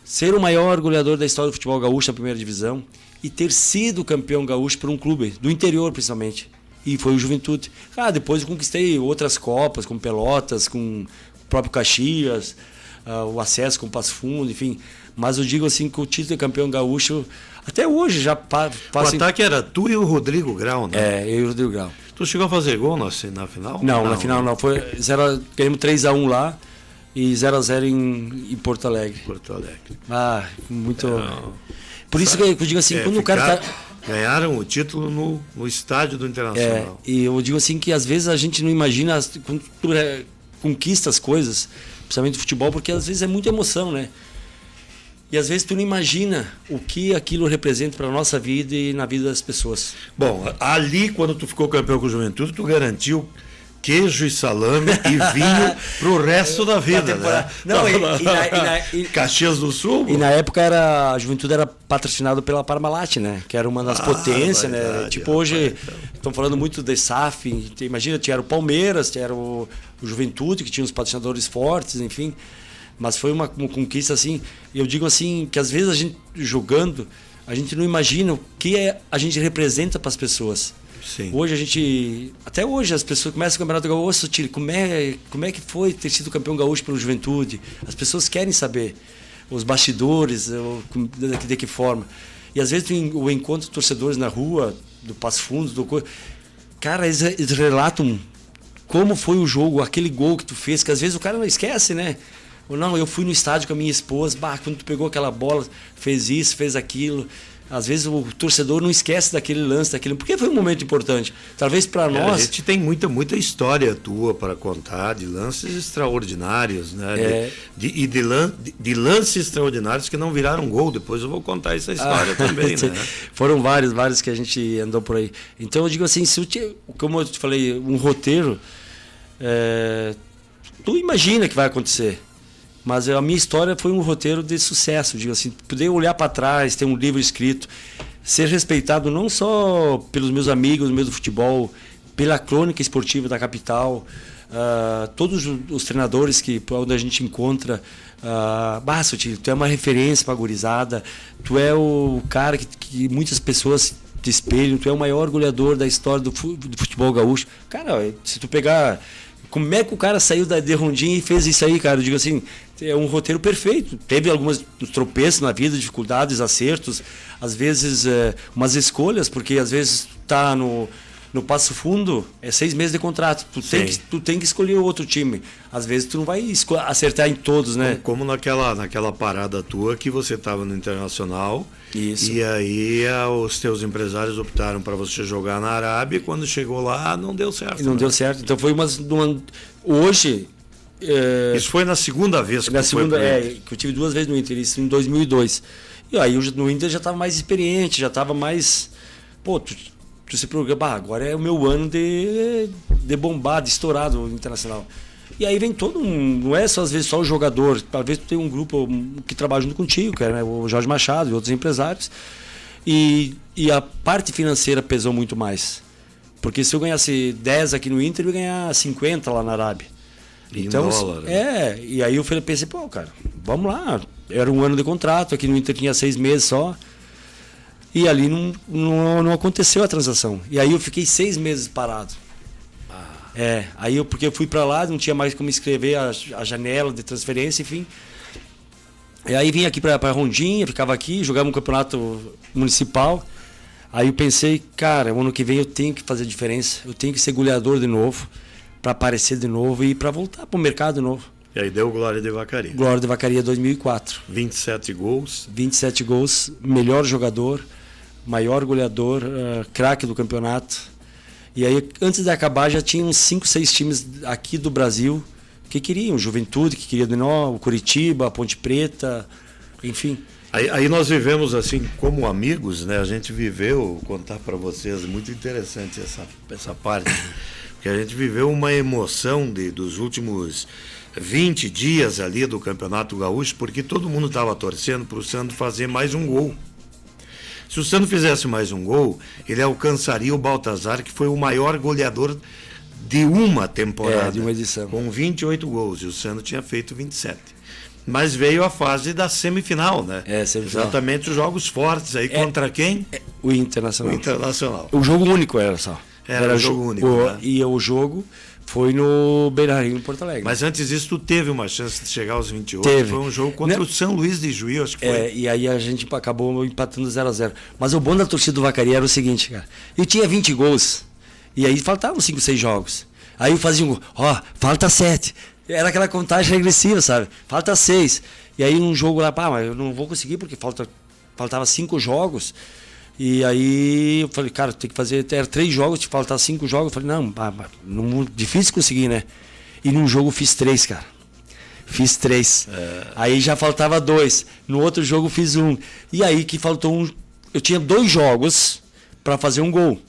ser o maior goleador da história do futebol gaúcho na primeira divisão e ter sido campeão gaúcho por um clube, do interior principalmente. E foi o Juventude. Depois eu conquistei outras copas, com Pelotas, com o próprio Caxias, o acesso com o Passo Fundo, enfim. Mas eu digo assim que o título de campeão gaúcho, até hoje já passa. O ataque era tu e o Rodrigo Grau, né? Eu e o Rodrigo Grau. Tu chegou a fazer gol na final? Não, na final não. Ganhamos 3-1 lá e 0-0 em Porto Alegre. Porto Alegre. Muito. Por isso que eu digo assim, quando o cara tá. Ganharam o título no estádio do Internacional. E eu digo assim que às vezes a gente não imagina quando tu conquista as coisas, principalmente no futebol, porque às vezes é muita emoção, né? E às vezes tu não imagina o que aquilo representa para a nossa vida e na vida das pessoas. Bom, ali quando tu ficou campeão com o Juventude, tu garantiu queijo e salame e vinho pro resto da vida, né? Não, Caxias do Sul? E na época a Juventude era patrocinado pela Parmalat, né? Que era uma das potências, né? Tipo, hoje estão falando muito de SAF. Imagina, tinha o Palmeiras, tinha o Juventude, que tinha os patrocinadores fortes, enfim. Mas foi uma conquista assim. Eu digo assim, que às vezes a gente jogando, a gente não imagina o que a gente representa para as pessoas. Sim. Hoje até hoje as pessoas começam o Campeonato Gaúcho, como é que foi ter sido campeão gaúcho pelo Juventude? As pessoas querem saber os bastidores, de que forma. E às vezes o encontro de torcedores na rua, do Passo Fundo, cara, eles relatam como foi o jogo, aquele gol que tu fez, que às vezes o cara não esquece, né? Ou não, eu fui no estádio com a minha esposa, quando tu pegou aquela bola, fez isso, fez aquilo. Às vezes o torcedor não esquece daquele lance, porque foi um momento importante. Talvez para nós. A gente tem muita história tua para contar, de lances extraordinários, né? De lances extraordinários que não viraram gol. Depois eu vou contar essa história também, né? Foram vários que a gente andou por aí. Então eu digo assim, como eu te falei, um roteiro, tu imagina que vai acontecer. Mas a minha história foi um roteiro de sucesso, digo assim, poder olhar para trás, ter um livro escrito, ser respeitado não só pelos meus amigos, meus do futebol, pela crônica esportiva da capital, todos os treinadores onde a gente encontra, tu é uma referência para a gurizada, tu é o cara que muitas pessoas te espelham, tu é o maior goleador da história do futebol gaúcho. Cara, se tu pegar... Como é que o cara saiu de Rondinha e fez isso aí, cara? Eu digo assim, é um roteiro perfeito. Teve alguns tropeços na vida, dificuldades, acertos, às vezes umas escolhas, porque às vezes tá No Passo Fundo, é 6 meses de contrato. Tu tem que escolher outro time. Às vezes tu não vai acertar em todos, né? Como naquela parada tua que você estava no Internacional. Isso. E aí os teus empresários optaram para você jogar na Arábia e quando chegou lá não deu certo. Não deu certo. Então foi hoje... Isso foi na segunda vez que que eu tive 2 vezes no Inter, isso em 2002. E aí no Inter já estava mais experiente, já estava mais... Pô, tu se programa, agora é o meu ano de bombar, de estourar do Internacional. E aí vem todo não é só às vezes só o jogador, às vezes tu tem um grupo que trabalha junto contigo, que é, né, o Jorge Machado e outros empresários, e a parte financeira pesou muito mais. Porque se eu ganhasse 10 aqui no Inter, eu ia ganhar 50 lá na Arábia. Então, dólar, né? E aí eu pensei, pô, cara, vamos lá, era um ano de contrato, aqui no Inter tinha 6 meses só. E ali não aconteceu a transação. E aí eu fiquei 6 meses parado. Aí porque eu fui para lá, não tinha mais como escrever a janela de transferência, enfim. E aí vim aqui para Rondinha, ficava aqui, jogava um campeonato municipal. Aí eu pensei, cara, o ano que vem eu tenho que fazer diferença, eu tenho que ser goleador de novo, para aparecer de novo e para voltar para o mercado de novo. E aí deu Glória de Vacaria. Glória de Vacaria 2004. 27 gols. 27 gols, melhor jogador, maior goleador, craque do campeonato. E aí, antes de acabar, já tinha uns 5, 6 times aqui do Brasil que queriam. Juventude, que queria o Curitiba, a Ponte Preta, enfim. Aí nós vivemos assim, como amigos, né? A gente viveu, contar para vocês, muito interessante essa parte, porque a gente viveu uma emoção dos últimos 20 dias ali do Campeonato Gaúcho, porque todo mundo estava torcendo para o Sandro fazer mais um gol. Se o Sandro fizesse mais um gol, ele alcançaria o Baltazar, que foi o maior goleador de uma temporada. De uma edição. Com 28 gols, e o Sandro tinha feito 27. Mas veio a fase da semifinal, né? Semifinal. Exatamente, os jogos fortes aí contra quem? O Internacional. O Internacional. O jogo único era só. Era o jogo único, né? E o jogo foi no Beira-Rio, em Porto Alegre. Mas antes disso, tu teve uma chance de chegar aos 28. Teve. Foi um jogo contra o São Luís de Juí, acho que foi. E aí a gente acabou empatando 0-0. Mas o bom da torcida do Vacaria era o seguinte, cara. Eu tinha 20 gols. E aí faltavam 5, 6 jogos. Aí eu fazia um gol. Falta 7. Era aquela contagem regressiva, sabe? Falta 6. E aí num jogo lá, mas eu não vou conseguir porque faltava 5 jogos. E aí eu falei, cara, tem que fazer, era 3 jogos, te faltar 5 jogos. Eu falei, não, difícil conseguir, né? E num jogo fiz 3, cara. Fiz 3. Aí já faltava 2. No outro jogo fiz 1. E aí que faltou um. Eu tinha 2 jogos para fazer um gol.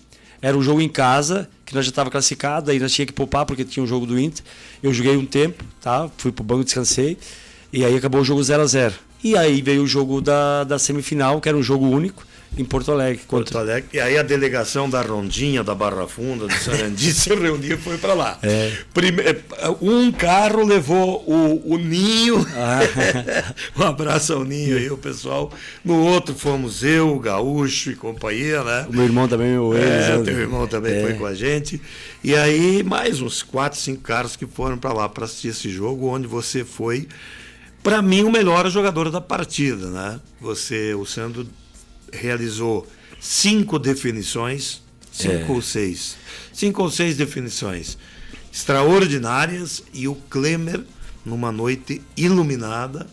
Era um jogo em casa, que nós já estava classificado, aí nós tinha que poupar porque tinha um jogo do Inter. Eu joguei um tempo, tá? Fui pro banco, descansei. E aí acabou o jogo 0-0. E aí veio o jogo da semifinal, que era um jogo único, em Porto Alegre. Porto Alegre. E aí a delegação da Rondinha, da Barra Funda, do Sarandi se reuniu e foi para lá. Um carro levou o Ninho, um abraço ao Ninho aí, o pessoal. No outro fomos eu, o Gaúcho e companhia, né? O meu irmão também, teu irmão também foi com a gente. E aí mais uns 4, 5 carros que foram para lá para assistir esse jogo, onde você foi, para mim, o melhor jogador da partida, né? O Sandro realizou 5 definições, 5 ou 6 definições extraordinárias, e o Klemer, numa noite iluminada,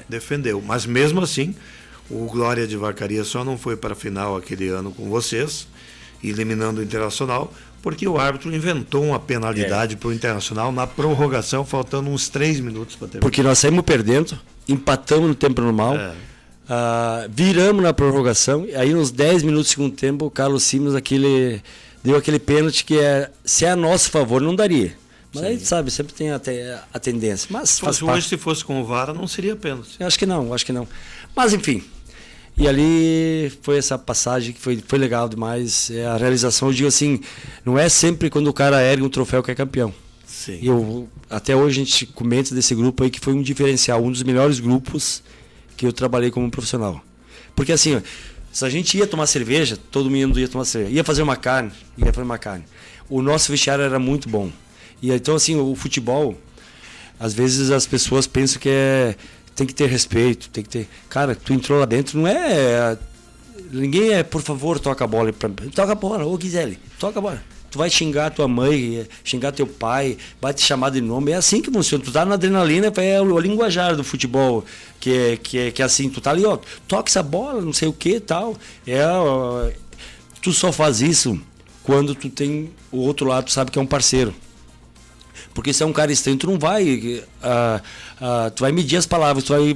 defendeu. Mas mesmo assim, o Glória de Vacaria só não foi para a final aquele ano com vocês, eliminando o Internacional, porque o árbitro inventou uma penalidade para o Internacional na prorrogação, faltando uns 3 minutos para terminar. Porque nós saímos perdendo, empatamos no tempo normal, viramos na prorrogação, e aí nos 10 minutos do segundo tempo, o Carlos Simas deu aquele pênalti que se é a nosso favor, não daria. Mas aí, sabe, sempre tem a tendência. Mas se fosse com o VAR, não seria pênalti. Acho que não. Mas enfim, e ali foi essa passagem que foi legal demais. A realização, eu digo assim, não é sempre quando o cara ergue um troféu que é campeão. Sim. Até hoje a gente comenta desse grupo aí que foi um diferencial, um dos melhores grupos que eu trabalhei como profissional. Porque assim, se a gente ia tomar cerveja, todo mundo ia tomar cerveja. Ia fazer uma carne. O nosso vestiário era muito bom. E então assim, o futebol, às vezes as pessoas pensam que tem que ter respeito, tem que ter... Cara, tu entrou lá dentro, não é Ninguém por favor, toca a bola pra mim. Toca a bola, ô Gisele, toca a bola. Tu vai xingar tua mãe, xingar teu pai, vai te chamar de nome. É assim que funciona. Tu tá na adrenalina, é o linguajar do futebol, que é assim, tu tá ali, ó, toca essa bola, não sei o que tal. Tu só faz isso quando tu tem o outro lado, tu sabe que é um parceiro. Porque se é um cara estranho, tu não vai. Tu vai medir as palavras, tu vai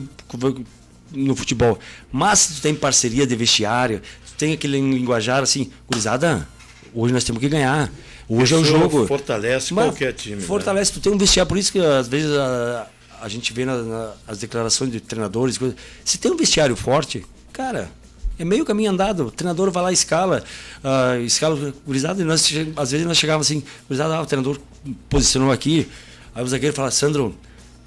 no futebol. Mas se tu tem parceria de vestiário, tu tem aquele linguajar assim, gurizada, hoje nós temos que ganhar. Hoje é o jogo. Fortalece qualquer time. Fortalece, tu tem um vestiário, por isso que às vezes a gente vê nas declarações de treinadores, se tem um vestiário forte, cara, é meio caminho andado. O treinador vai lá, escala, gurizada, às vezes nós chegávamos assim, gurizada, o treinador posicionou aqui, aí o zagueiro fala, Sandro,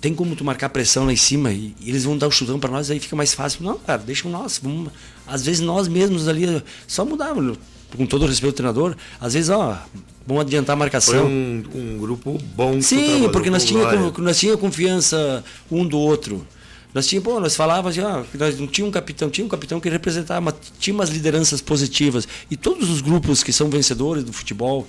tem como tu marcar pressão lá em cima e eles vão dar o chutão para nós, aí fica mais fácil. Não, cara, deixa nós, vamos, às vezes nós mesmos ali, só mudava, com todo o respeito ao treinador, às vezes, vamos adiantar a marcação. Foi um grupo bom. Sim, porque nós tínhamos confiança um do outro. Nós falávamos, nós não tinha um capitão que representava, mas tinha umas lideranças positivas. E todos os grupos que são vencedores do futebol,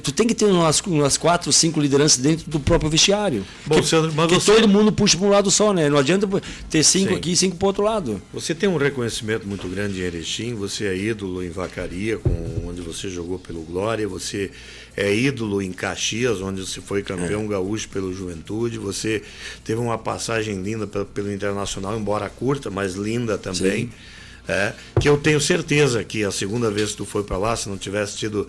tu tem que ter umas 4 ou 5 lideranças dentro do próprio vestiário. Bom, Sandro, mas todo mundo puxa para um lado só, né? Não adianta ter 5 aqui e 5 para o outro lado. Você tem um reconhecimento muito grande em Erechim, você é ídolo em Vacaria, onde você jogou pelo Glória, você é ídolo em Caxias, onde você foi campeão gaúcho pelo Juventude, você teve uma passagem linda pelo Internacional, embora curta, mas linda também. Que eu tenho certeza que a segunda vez que tu foi para lá, se não tivesse tido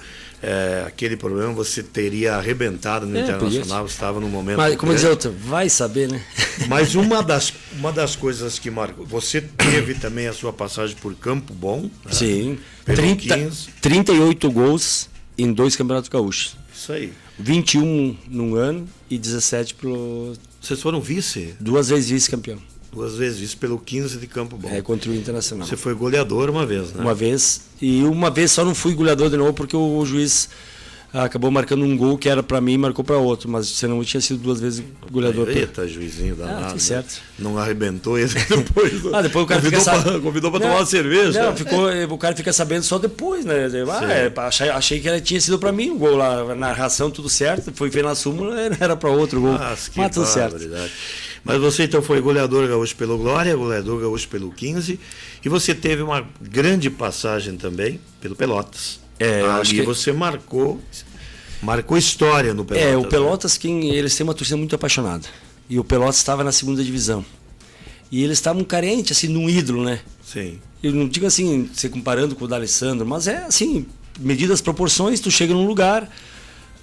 aquele problema, você teria arrebentado no Internacional, você estava no momento... Mas, como diz outro, vai saber, né? Mas uma das coisas que marcou, você teve também a sua passagem por Campo Bom. Sim, 38 gols em 2 campeonatos gaúchos. Isso aí. 21 num ano e 17 pelo... Vocês foram vice? 2 vezes vice-campeão. 2 vezes vice pelo 15 de Campo Bom. Contra o Internacional. Você foi goleador uma vez, né? Uma vez. E uma vez só não fui goleador de novo porque o juiz acabou marcando um gol que era para mim e marcou para outro. Mas senão eu tinha sido 2 vezes goleador. Eita, juizinho danado. Tudo certo. Não arrebentou ele depois. Depois o cara convidou para tomar uma cerveja. Não, o cara fica sabendo só depois, né? Achei que tinha sido para mim o gol lá. Narração, tudo certo. Foi ver na súmula, era para outro gol. Mas tudo certo. Mas você então foi goleador gaúcho pelo Glória, goleador gaúcho pelo 15, e você teve uma grande passagem também pelo Pelotas. Acho que você marcou história no Pelotas. O Pelotas, eles têm uma torcida muito apaixonada. E o Pelotas estava na 2ª divisão. E eles estavam carentes, assim, num ídolo, né? Sim. Eu não digo assim, se comparando com o D'Alessandro, mas assim, medidas as proporções, tu chega num lugar,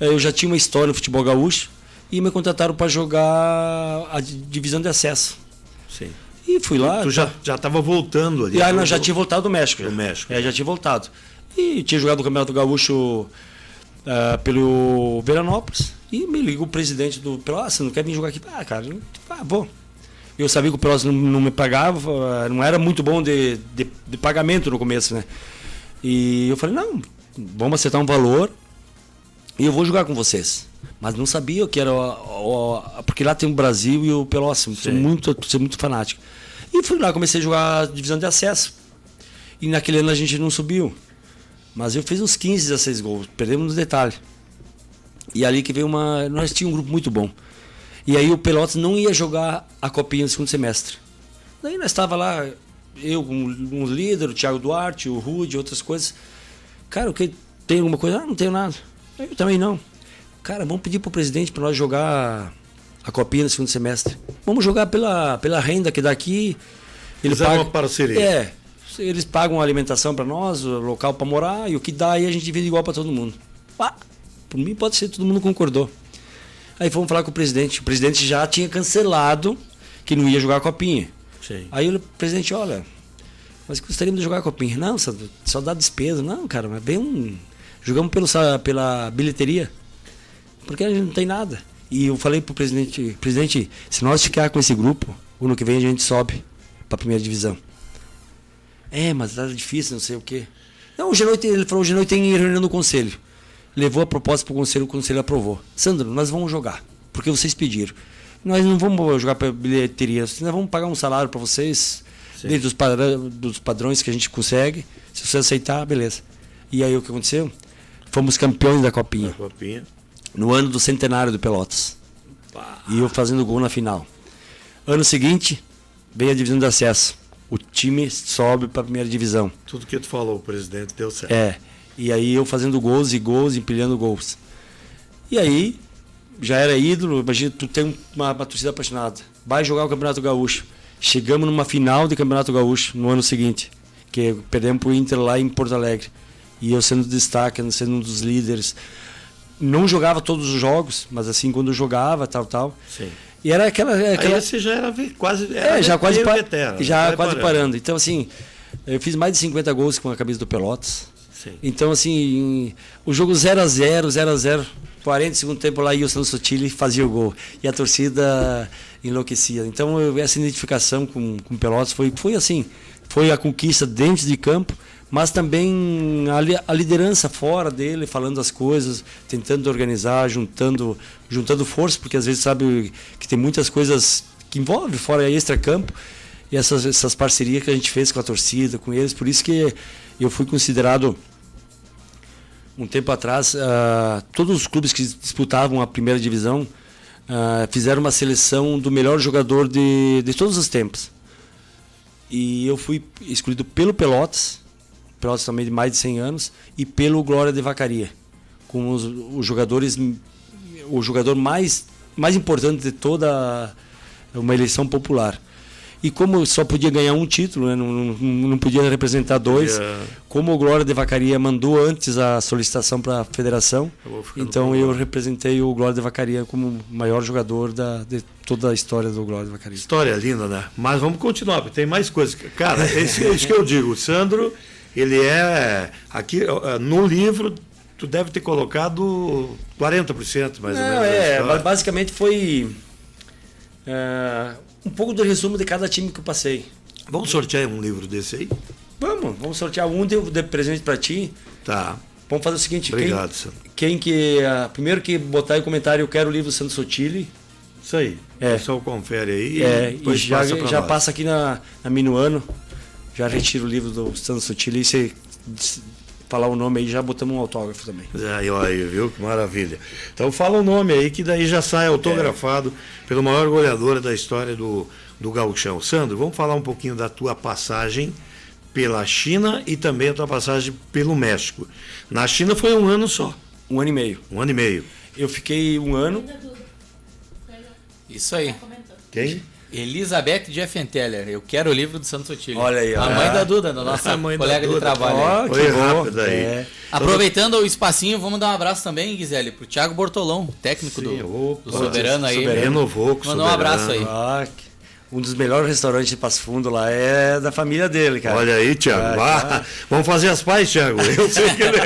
eu já tinha uma história no futebol gaúcho, e me contrataram para jogar a divisão de acesso. Sim. E fui lá. Tu já estava voltando ali? Já tinha voltado do México. Do México. Já tinha voltado. E tinha jogado o Campeonato Gaúcho pelo Veranópolis. E me liga o presidente do Pelotas, não quer vir jogar aqui? Cara, vou. Eu sabia que o Pelotas não me pagava, não era muito bom de pagamento no começo, né? E eu falei, não, vamos acertar um valor e eu vou jogar com vocês. Mas não sabia que era... porque lá tem o Brasil e o Pelotas, sou muito fanático. E fui lá, comecei a jogar a divisão de acesso. E naquele ano a gente não subiu. Mas eu fiz uns 15, 16 gols, perdemos no detalhe. E ali que veio nós tínhamos um grupo muito bom. E aí o Pelotas não ia jogar a copinha no segundo semestre. Daí nós estava lá, eu com um líder, o Thiago Duarte, o Rude, outras coisas. Cara, tem alguma coisa? Não tenho nada. Eu também não. Cara, vamos pedir pro presidente para nós jogar a copinha no segundo semestre. Vamos jogar pela renda que daqui. Eles pagam uma parceria. Eles pagam a alimentação para nós, o local para morar, e o que dá aí a gente divide igual para todo mundo. Por mim pode ser, todo mundo concordou. Aí fomos falar com o presidente já tinha cancelado que não ia jogar a copinha. Sim. Aí o presidente, olha, mas gostaríamos de jogar a copinha. Não, só dá despesa. Não, cara, mas jogamos pela bilheteria, porque a gente não tem nada. E eu falei pro presidente, se nós ficar com esse grupo, o ano que vem a gente sobe para a primeira divisão. Mas era difícil, não sei o quê. Não, ele falou, hoje à noite tem reunião no conselho. Levou a proposta para o conselho aprovou. Sandro, nós vamos jogar, porque vocês pediram. Nós não vamos jogar para bilheteria, nós vamos pagar um salário para vocês. dentro dos padrões que a gente consegue. Se você aceitar, beleza. E aí o que aconteceu? Fomos campeões da Copinha. No ano do centenário do Pelotas. E eu fazendo gol na final. Ano seguinte, veio a divisão de acesso. O time sobe para a primeira divisão. Tudo que tu falou, o presidente, deu certo. E aí eu fazendo gols e gols, empilhando gols. E aí, já era ídolo. Imagina, tu tem uma torcida apaixonada. Vai jogar o Campeonato Gaúcho. Chegamos numa final de Campeonato Gaúcho no ano seguinte. Que perdemos pro Inter lá em Porto Alegre. E eu sendo destaque, sendo um dos líderes. Não jogava todos os jogos, mas assim, quando jogava, tal. Sim. E era aquela... Aí você já era quase... já quase veterano. Já quase parando. Então, assim, eu fiz mais de 50 gols com a camisa do Pelotas. Sim. Então, assim, o jogo 0x0, 40 segundo tempo lá, ia o Sandro Sotile fazia o gol. E a torcida enlouquecia. Então, essa identificação com Pelotas foi assim, foi a conquista dentro de campo, mas também a liderança fora dele, falando as coisas, tentando organizar, juntando força, porque às vezes sabe que tem muitas coisas que envolvem fora extra-campo, e essas parcerias que a gente fez com a torcida, com eles, por isso que eu fui considerado, um tempo atrás, todos os clubes que disputavam a primeira divisão fizeram uma seleção do melhor jogador de todos os tempos. E eu fui escolhido pelo Pelotas também de mais de 100 anos, e pelo Glória de Vacaria, com os jogadores, o jogador mais importante de toda uma eleição popular. E como só podia ganhar um título, né, não podia representar dois, como o Glória de Vacaria mandou antes a solicitação para a federação, então eu representei o Glória de Vacaria como o maior jogador de toda a história do Glória de Vacaria. História linda, né? Mas vamos continuar, porque tem mais coisas. Cara, é isso que eu digo. O Sandro, ele aqui no livro, tu deve ter colocado 40% mais ou menos. Mas basicamente foi um pouco do resumo de cada time que eu passei. Vamos sortear um livro desse aí? Vamos sortear um de presente para ti. Tá. Vamos fazer o seguinte. Obrigado, Sandro. Primeiro que botar em comentário, eu quero o livro do Sandro Sotile. Isso aí. O pessoal confere aí. E já passa aqui na Minuano. Já retiro o livro do Sandro Sotile e você falar o nome aí, já botamos um autógrafo também. Aí, viu? Que maravilha. Então fala o nome aí, que daí já sai autografado pelo maior goleador da história do Gauchão. Sandro, vamos falar um pouquinho da tua passagem pela China e também a tua passagem pelo México. Na China foi um ano só. 1 ano e meio. 1 ano e meio. Eu fiquei 1 ano. Isso aí. Quem? Elizabeth Jeffenteller, eu quero o livro do Santo Sotile. Olha aí, a mãe da Duda, nossa colega de trabalho. Foi rápido aí. Aproveitando o espacinho, vamos dar um abraço também, Gisele, pro Thiago Bortolão, técnico do Soberano aí. Renovou com o Mandou um abraço aí. Um dos melhores restaurantes de Passo Fundo lá é da família dele, cara. Olha aí, Thiago. Vamos fazer as pazes, Thiago. Eu sei que ele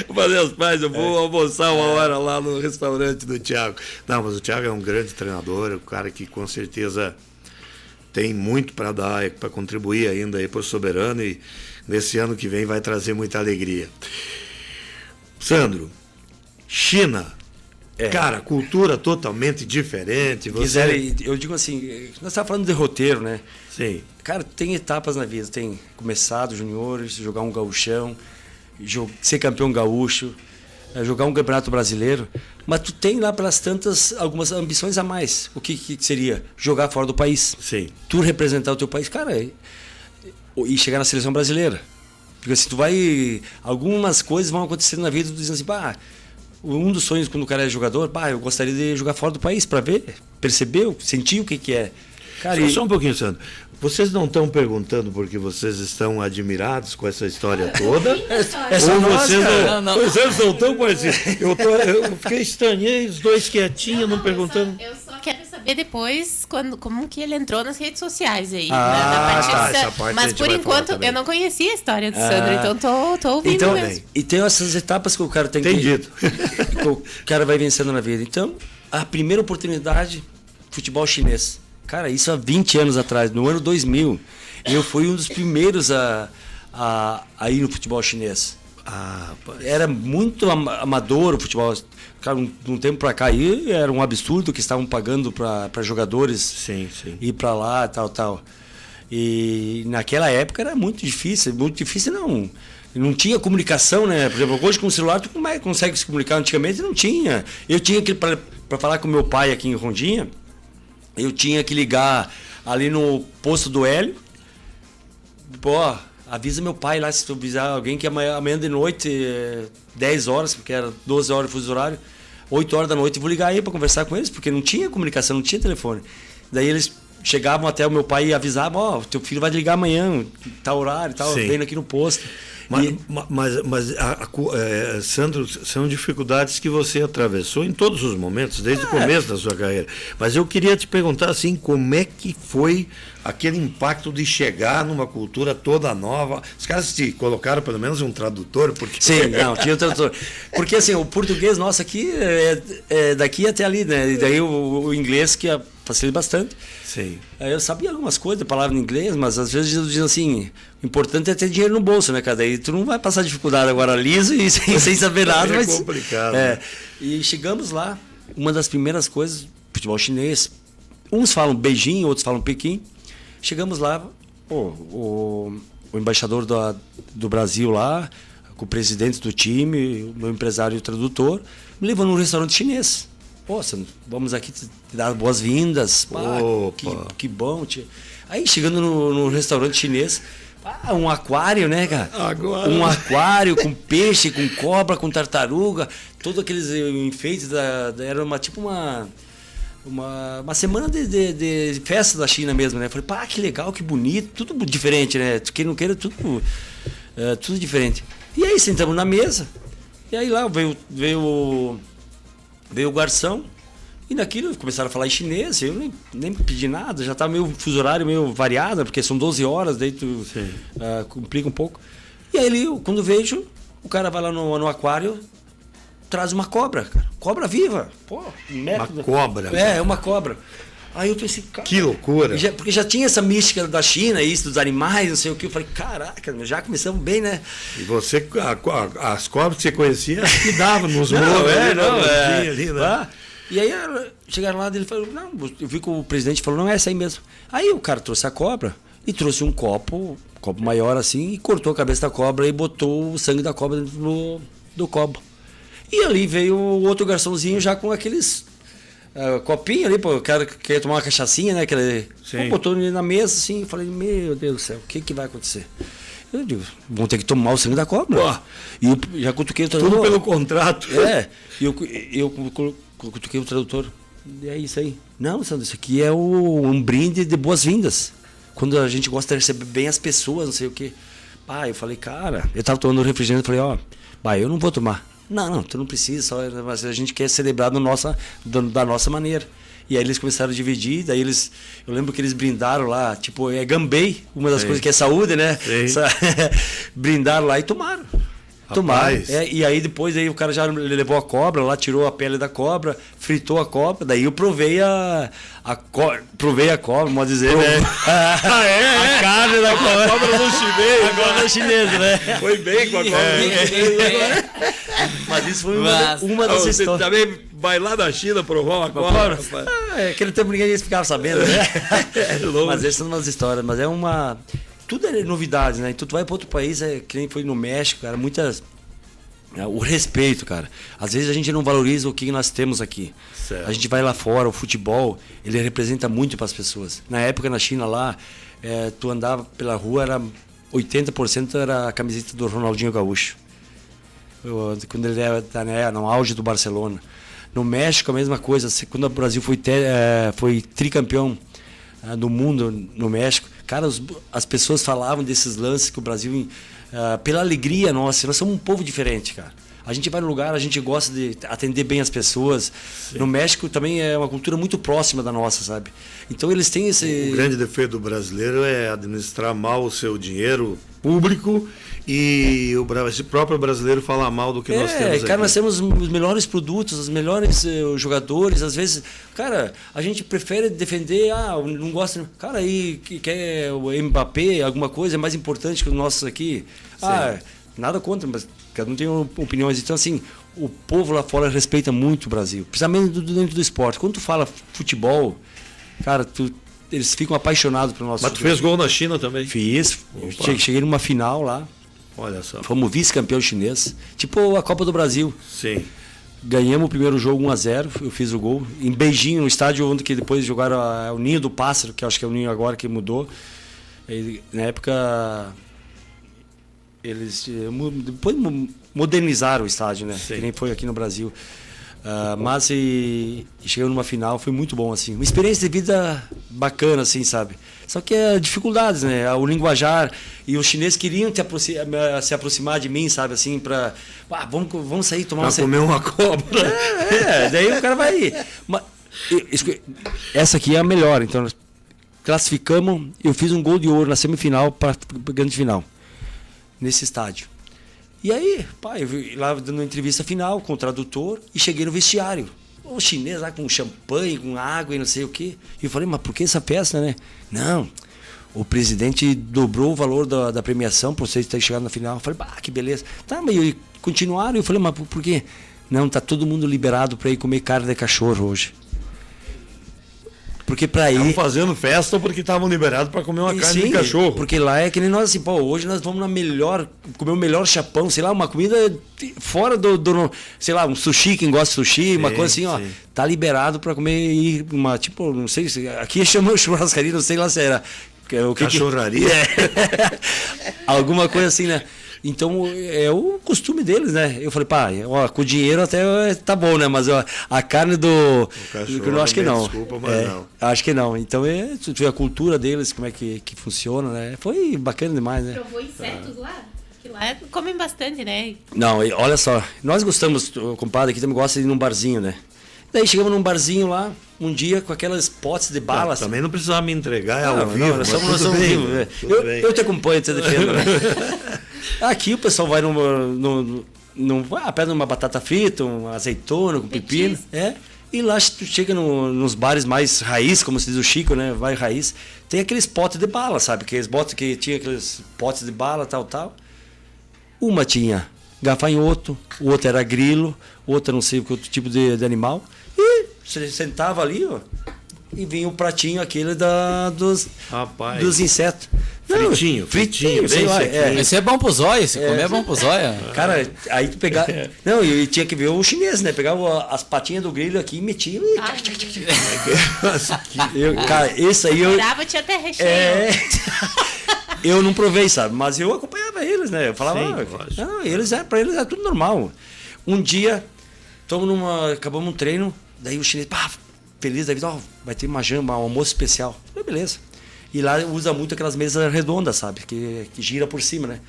Vou fazer as pazes, eu vou almoçar uma hora lá no restaurante do Thiago. Não, mas o Thiago é um grande treinador, um cara que com certeza tem muito para dar, para contribuir ainda aí para o Soberano, e nesse ano que vem vai trazer muita alegria. Sandro, China, cara, cultura totalmente diferente. Gisele, eu digo assim, nós estávamos falando de roteiro, né? Sim. Cara, tem etapas na vida, tem começar dos juniores, jogar um gauchão, ser campeão gaúcho, jogar um campeonato brasileiro, mas tu tem lá pelas tantas algumas ambições a mais. O que seria? Jogar fora do país. Sim. Tu representar o teu país, cara, e chegar na seleção brasileira. Porque se tu vai... Algumas coisas vão acontecendo na vida, tu dizendo assim, um dos sonhos quando o cara é jogador, eu gostaria de jogar fora do país para ver, perceber, sentir o que é. Cara, só um pouquinho, Sandro. Vocês não estão perguntando porque vocês estão admirados com essa história toda? Ou vocês vocês não estão parecidos? Eu fiquei estranhei, os dois quietinhos, não perguntando. Eu só quero saber depois como que ele entrou nas redes sociais aí. Essa parte mas por enquanto eu não conhecia a história do Sandro, então tô ouvindo mesmo. E tem essas etapas que o cara tem Entendido. que o cara vai vencendo na vida. Então, a primeira oportunidade, futebol chinês. Cara, isso há 20 anos atrás, no ano 2000, eu fui um dos primeiros a ir no futebol chinês. Era muito amador o futebol. Cara, um tempo para cá aí era um absurdo que estavam pagando para jogadores ir para lá, tal. E naquela época era muito difícil não tinha comunicação, né? Por exemplo, hoje com o celular tu consegue se comunicar, antigamente não tinha. Eu tinha que, para falar com meu pai aqui em Rondinha, eu tinha que ligar ali no posto do Hélio, pô, avisa meu pai lá, se tu avisar alguém que amanhã de noite, 10 horas, porque era 12 horas de fuso horário, 8 horas da noite, eu vou ligar aí para conversar com eles, porque não tinha comunicação, não tinha telefone. Daí eles chegavam até o meu pai e avisavam, teu filho vai ligar amanhã, tal horário, tal, vendo aqui no posto. Sandro, são dificuldades que você atravessou em todos os momentos, desde o começo da sua carreira. Mas eu queria te perguntar assim, como é que foi aquele impacto de chegar numa cultura toda nova? Os caras te colocaram pelo menos um tradutor? Porque... Sim, não, tinha um tradutor. Porque assim, o português nosso aqui é daqui até ali, né? E daí o inglês que facilita bastante. Sim. Eu sabia algumas coisas, palavras em inglês, mas às vezes eu dizia assim, o importante é ter dinheiro no bolso, né, cara? Daí tu não vai passar dificuldade agora liso e sem saber nada. É complicado. Né? E chegamos lá, uma das primeiras coisas, futebol chinês, uns falam Beijing, outros falam Pequim. Chegamos lá, o embaixador do Brasil lá, com o presidente do time, o meu empresário e o tradutor, me levou num restaurante chinês. Poxa, vamos aqui te dar boas-vindas. Que bom, tia. Aí chegando no restaurante chinês, um aquário, né, cara? Agora... Um aquário com peixe, com cobra, com tartaruga, todos aqueles enfeites era uma semana de festa da China mesmo, né? Falei, que legal, que bonito, tudo diferente, né? Quem não queira, tudo diferente. E aí sentamos na mesa, e aí lá veio o garçom, e naquilo começaram a falar em chinês, eu nem pedi nada, já estava meio fuso horário, meio variado, porque são 12 horas, daí tu complica um pouco. E aí, quando vejo, o cara vai lá no aquário, traz uma cobra, cara. Cobra viva. Pô, uma cobra. Uma cobra. Aí eu pensei, cara... Que loucura. Porque já tinha essa mística da China, isso, dos animais, não sei o que. Eu falei, caraca, já começamos bem, né? E você, as cobras que você conhecia, que dava nos morros. E aí chegaram lá, ele falou, não, eu vi que o presidente falou, não, é essa aí mesmo. Aí o cara trouxe a cobra e trouxe um copo maior assim, e cortou a cabeça da cobra e botou o sangue da cobra dentro do copo. E ali veio o outro garçomzinho já com aqueles copinho ali, pô, o cara queria tomar uma cachaçinha, né? Botou ele na mesa assim, e falei, meu Deus do céu, o que vai acontecer? Eu digo, vão ter que tomar o sangue da cobra. E eu já cutuquei o tradutor. Tudo pelo contrato. E eu cutuquei o tradutor. E é isso aí. Não, Sandro, isso aqui é um brinde de boas-vindas. Quando a gente gosta de receber bem as pessoas, não sei o quê. Eu falei, cara, eu tava tomando refrigerante, falei, eu não vou tomar. Não, tu não precisa, mas a gente quer celebrar da nossa maneira. E aí eles começaram a dividir, daí eu lembro que eles brindaram lá, tipo, Gambei, uma das coisas que é saúde, né? Brindaram lá e tomaram. E aí depois o cara já levou a cobra lá, tirou a pele da cobra, fritou a cobra, daí eu provei a cobra, pode dizer, né? A carne da cobra. A cobra no chinês. A cobra chinesa, né? Foi bem com a cobra. Mas isso foi uma das histórias. Você também vai lá da China provar uma cobra? Aquele tempo ninguém ficava sabendo, né? Mas essas são umas histórias, mas tudo é novidade, né? Então tu vai para outro país, que nem foi no México, cara, o respeito, cara. Às vezes a gente não valoriza o que nós temos aqui. Certo. A gente vai lá fora, o futebol, ele representa muito para as pessoas. Na época na China lá, tu andava pela rua, 80% era a camiseta do Ronaldinho Gaúcho. Quando ele era no auge do Barcelona. No México a mesma coisa, quando o Brasil foi tricampeão do mundo no México, cara, as pessoas falavam desses lances que o Brasil, pela alegria nossa, nós somos um povo diferente, cara. A gente vai no lugar, a gente gosta de atender bem as pessoas. Sim. No México também é uma cultura muito próxima da nossa, sabe? Então eles têm esse... O grande defeito do brasileiro é administrar mal o seu dinheiro público e esse próprio brasileiro falar mal do que nós temos aqui. Cara, nós temos os melhores produtos, os melhores jogadores. Às vezes, cara, a gente prefere defender, não gosta... Cara, aí que quer o Mbappé, alguma coisa é mais importante que os nossos aqui. Nada contra, mas cada um tem opiniões. Então, assim, o povo lá fora respeita muito o Brasil, principalmente dentro do esporte. Quando tu fala futebol, cara, tu eles ficam apaixonados pelo nosso Mas tu futebol. fez gol na China também? Fiz. Opa. Cheguei numa final lá. Olha só. Fomos vice-campeão chinês. Tipo a Copa do Brasil. Sim. Ganhamos o primeiro jogo 1-0, eu fiz o gol. Em Beijing, no estádio onde que depois jogaram o Ninho do Pássaro, que eu acho que é o Ninho agora que mudou. Na época, eles depois modernizaram o estádio, né? Sim. Que nem foi aqui no Brasil. Mas chegou numa final, foi muito bom, assim. Uma experiência de vida bacana, assim, sabe? Só que dificuldades, né? O linguajar e os chineses queriam se aproximar de mim, sabe? Assim, vamos sair, tomar Pra comer uma cobra. Daí o cara vai... Essa aqui é a melhor, então nós classificamos, eu fiz um gol de ouro na semifinal para a grande final, nesse estádio. E aí, eu fui lá dando uma entrevista final com o tradutor e cheguei no vestiário. O chinês lá com champanhe, com água e não sei o quê. E eu falei, mas por que essa festa, né? Não, o presidente dobrou o valor da premiação para vocês terem chegado na final. Eu falei, que beleza. Tá, mas continuaram. Eu falei, mas por quê? Não, tá todo mundo liberado para ir comer carne de cachorro hoje. Porque para ir... Estavam fazendo festa porque estavam liberados para comer uma carne de cachorro. Porque lá é que nem nós, assim, hoje nós vamos comer o melhor chapão, sei lá, uma comida fora sei lá, um sushi, quem gosta de sushi, uma coisa assim, ó, tá liberado para comer tipo, não sei, aqui chamam churrascaria, não sei lá se era... Cachorraria. Alguma coisa assim, né? Então, é o costume deles, né? Eu falei, com o dinheiro até tá bom, né? Mas a carne do cachorro, eu acho que não. Desculpa, mas não. Acho que não. Então, tu vê a cultura deles, como é que funciona, né? Foi bacana demais, né? Provou insetos lá? Que lá comem bastante, né? Não, olha só. Nós gostamos, o compadre aqui também gosta de ir num barzinho, né? Daí chegamos num barzinho lá, um dia com aquelas potes de bala. Também não precisava me entregar, ao vivo. Nós somos ao vivo. Né? Eu te acompanho, te defendo, né? Aqui o pessoal vai pega uma batata frita, uma azeitona com pepino. E lá tu chega nos bares mais raiz, como se diz o Chico, né? Vai raiz. Tem aqueles potes de bala, sabe? Que tinha aqueles potes de bala, tal. Uma tinha gafanhoto, o outro era grilo, outra não sei que outro tipo de animal. E você sentava ali, ó, e vinha o pratinho aquele dos insetos. Fritinho, sei lá. Esse é bom pro zóio, se comer é bom pro zóio. Cara, aí tu pegava... Não, e tinha que ver o chinês, né? Pegava as patinhas do grilo aqui e metia... Cara, esse aí eu... Brava, tinha até recheio. Eu não provei, sabe? Mas eu acompanhava eles, né? Eu falava... Pra eles é tudo normal. Um dia, acabamos um treino, daí o chinês... feliz da vida, vai ter uma jamba, um almoço especial. Falei, beleza. E lá usa muito aquelas mesas redondas, sabe? Que gira por cima, né?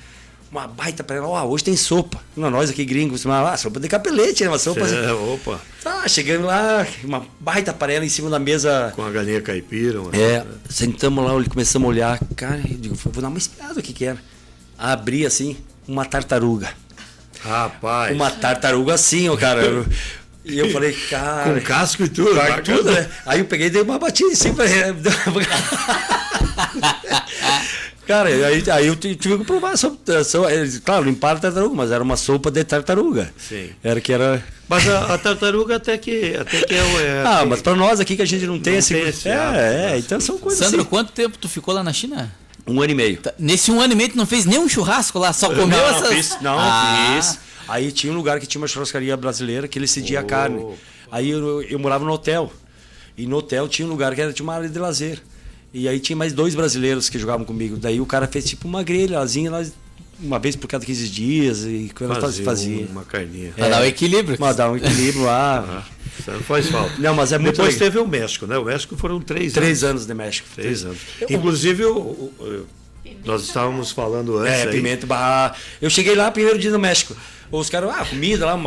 Uma baita panela. Hoje tem sopa. Nós aqui gringos, sopa de capelete, né? Uma sopa assim. Opa. Tá, chegando lá, uma baita panela em cima da mesa. Com a galinha caipira. Sentamos lá, começamos a olhar. Cara, eu digo, vou dar uma espiada o que era. Abri assim, uma tartaruga. Rapaz. Uma tartaruga assim, ó, cara. E eu falei, cara... Com casco e tudo. Tudo, né? Aí eu peguei e dei uma batida em cima. Cara, aí eu tive que provar. Claro, limparam a tartaruga, mas era uma sopa de tartaruga. Sim. Mas a tartaruga até que é... mas pra nós aqui que a gente não tem esse... então são coisas Sandro, assim. quanto tempo tu ficou lá na China? 1 ano e meio. Nesse 1 ano e meio tu não fez nenhum churrasco lá? Só comeu essas... Fiz. Aí tinha um lugar que tinha uma churrascaria brasileira que ele cedia a carne. Aí eu morava no hotel. E no hotel tinha um lugar que tinha uma área de lazer. E aí tinha mais 2 brasileiros que jogavam comigo. Daí o cara fez tipo uma grelhazinha lá, uma vez por cada 15 dias. E fazia. Uma carninha. Pra dar o equilíbrio. Pra dar um equilíbrio lá. Isso não faz falta. Não, mas é muito Depois legal. teve o México, né? O México foram 3 anos. 3 anos de México. 3 anos. Inclusive, nós estávamos falando antes. Pimenta barra. Eu cheguei lá primeiro dia no México. Os caras, comida lá,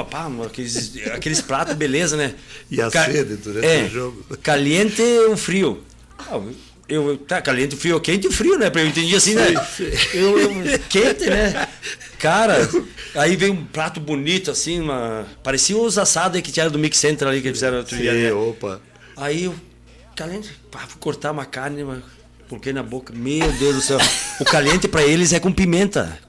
aqueles pratos, beleza, né? E a sede durante o jogo. Caliente ou frio? Tá, caliente, frio, quente e frio, né? Eu entendi assim, né? Quente, né? Cara, aí veio um prato bonito, assim, parecia os assados aí que tinha do Mix Center ali que fizeram outro dia. Né? Opa. Aí eu, caliente, vou cortar uma carne, coloquei na boca, meu Deus do céu. O caliente pra eles é com pimenta.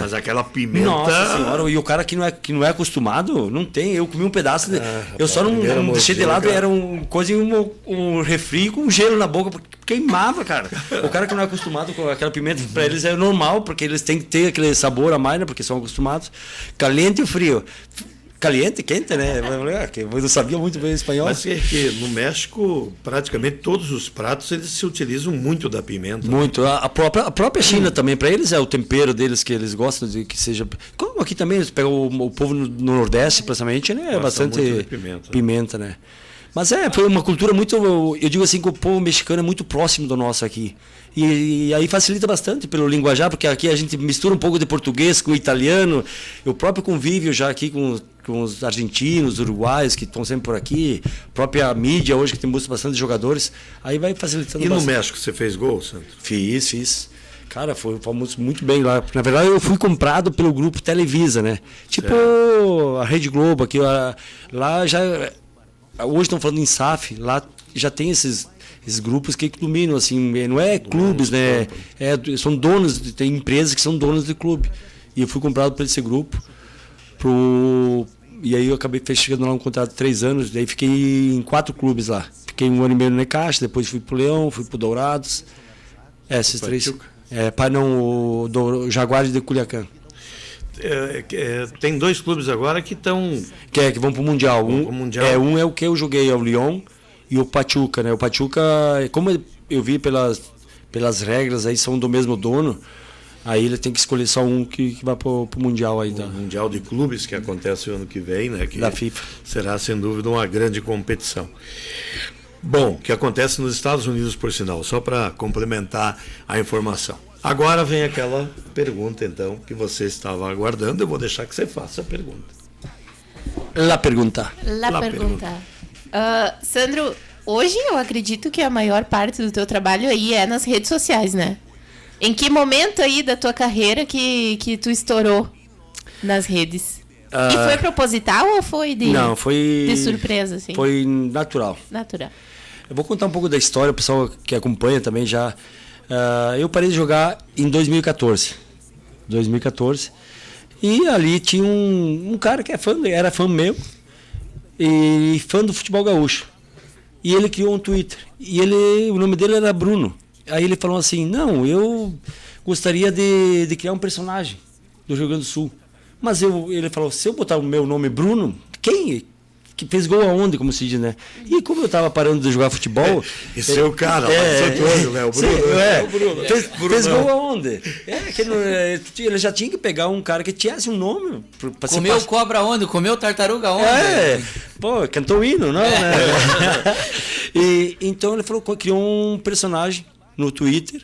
Mas aquela pimenta... Nossa senhora, e o cara que não é acostumado, não tem. Eu comi um pedaço, eu só não deixei de lado, era um refri com gelo na boca, porque queimava, cara. O cara que não é acostumado com aquela pimenta, pra eles é normal, porque eles têm que ter aquele sabor a mais, né? Porque são acostumados. Caliente e frio. Caliente, quente, né? Eu não sabia muito bem espanhol. Mas é que no México, praticamente todos os pratos, eles se utilizam muito da pimenta. Muito. A própria China também, para eles é o tempero deles que eles gostam de que seja... Como aqui também, eles pegam o povo no Nordeste, principalmente, né? É bastante pimenta, né? Mas foi uma cultura muito... Eu digo assim que o povo mexicano é muito próximo do nosso aqui. E aí facilita bastante pelo linguajar, porque aqui a gente mistura um pouco de português com o italiano. O próprio convívio já aqui com os argentinos, uruguaios que estão sempre por aqui, a própria mídia hoje que tem bastante jogadores, aí vai facilitando bastante. E no México você fez gol, Sandro? Fiz. Cara, fomos muito bem lá. Na verdade, eu fui comprado pelo grupo Televisa, né? Tipo a Rede Globo aqui, lá já... Hoje estão falando em SAF, lá já tem esses grupos que dominam, assim, não é clubes, né? São donos, tem empresas que são donas de clube. E eu fui comprado por esse grupo, e aí eu acabei fechando lá um contrato de 3 anos, daí fiquei em 4 clubes lá. Fiquei 1 ano e meio no Necaxa, depois fui pro Leão, fui pro Dourados. Esses 3. O Jaguares de Culiacán. Tem 2 clubes agora que estão... Que vão pro Mundial. Um é o que eu joguei, é o Lyon e o Pachuca, né? O Pachuca, como eu vi pelas regras aí, são do mesmo dono, aí ele tem que escolher só um que vai pro Mundial aí. O Mundial de Clubes, que acontece o ano que vem, né? Que da FIFA. Será, sem dúvida, uma grande competição. Bom, que acontece nos Estados Unidos, por sinal, só para complementar a informação. Agora vem aquela pergunta, então, que você estava aguardando. Eu vou deixar que você faça a pergunta. La pergunta. Sandro, hoje eu acredito que a maior parte do teu trabalho aí é nas redes sociais, né? Em que momento aí da tua carreira que tu estourou nas redes? E foi proposital ou foi de surpresa, assim? Foi natural. Eu vou contar um pouco da história, o pessoal que acompanha também já... eu parei de jogar em 2014. E ali tinha um cara que era fã meu e fã do futebol gaúcho. E ele criou um Twitter. E o nome dele era Bruno. Aí ele falou assim, não, eu gostaria de criar um personagem do Rio Grande do Sul. Mas ele falou, se eu botar o meu nome Bruno, quem... que fez gol aonde, como se diz, né? E como eu estava parando de jogar futebol... Esse é o cara, o Bruno. Fez gol aonde? Ele já tinha que pegar um cara que tivesse um nome. Comeu cobra onde? Comeu tartaruga onde? Cantou hino, não? Né? Então ele falou, criou um personagem no Twitter,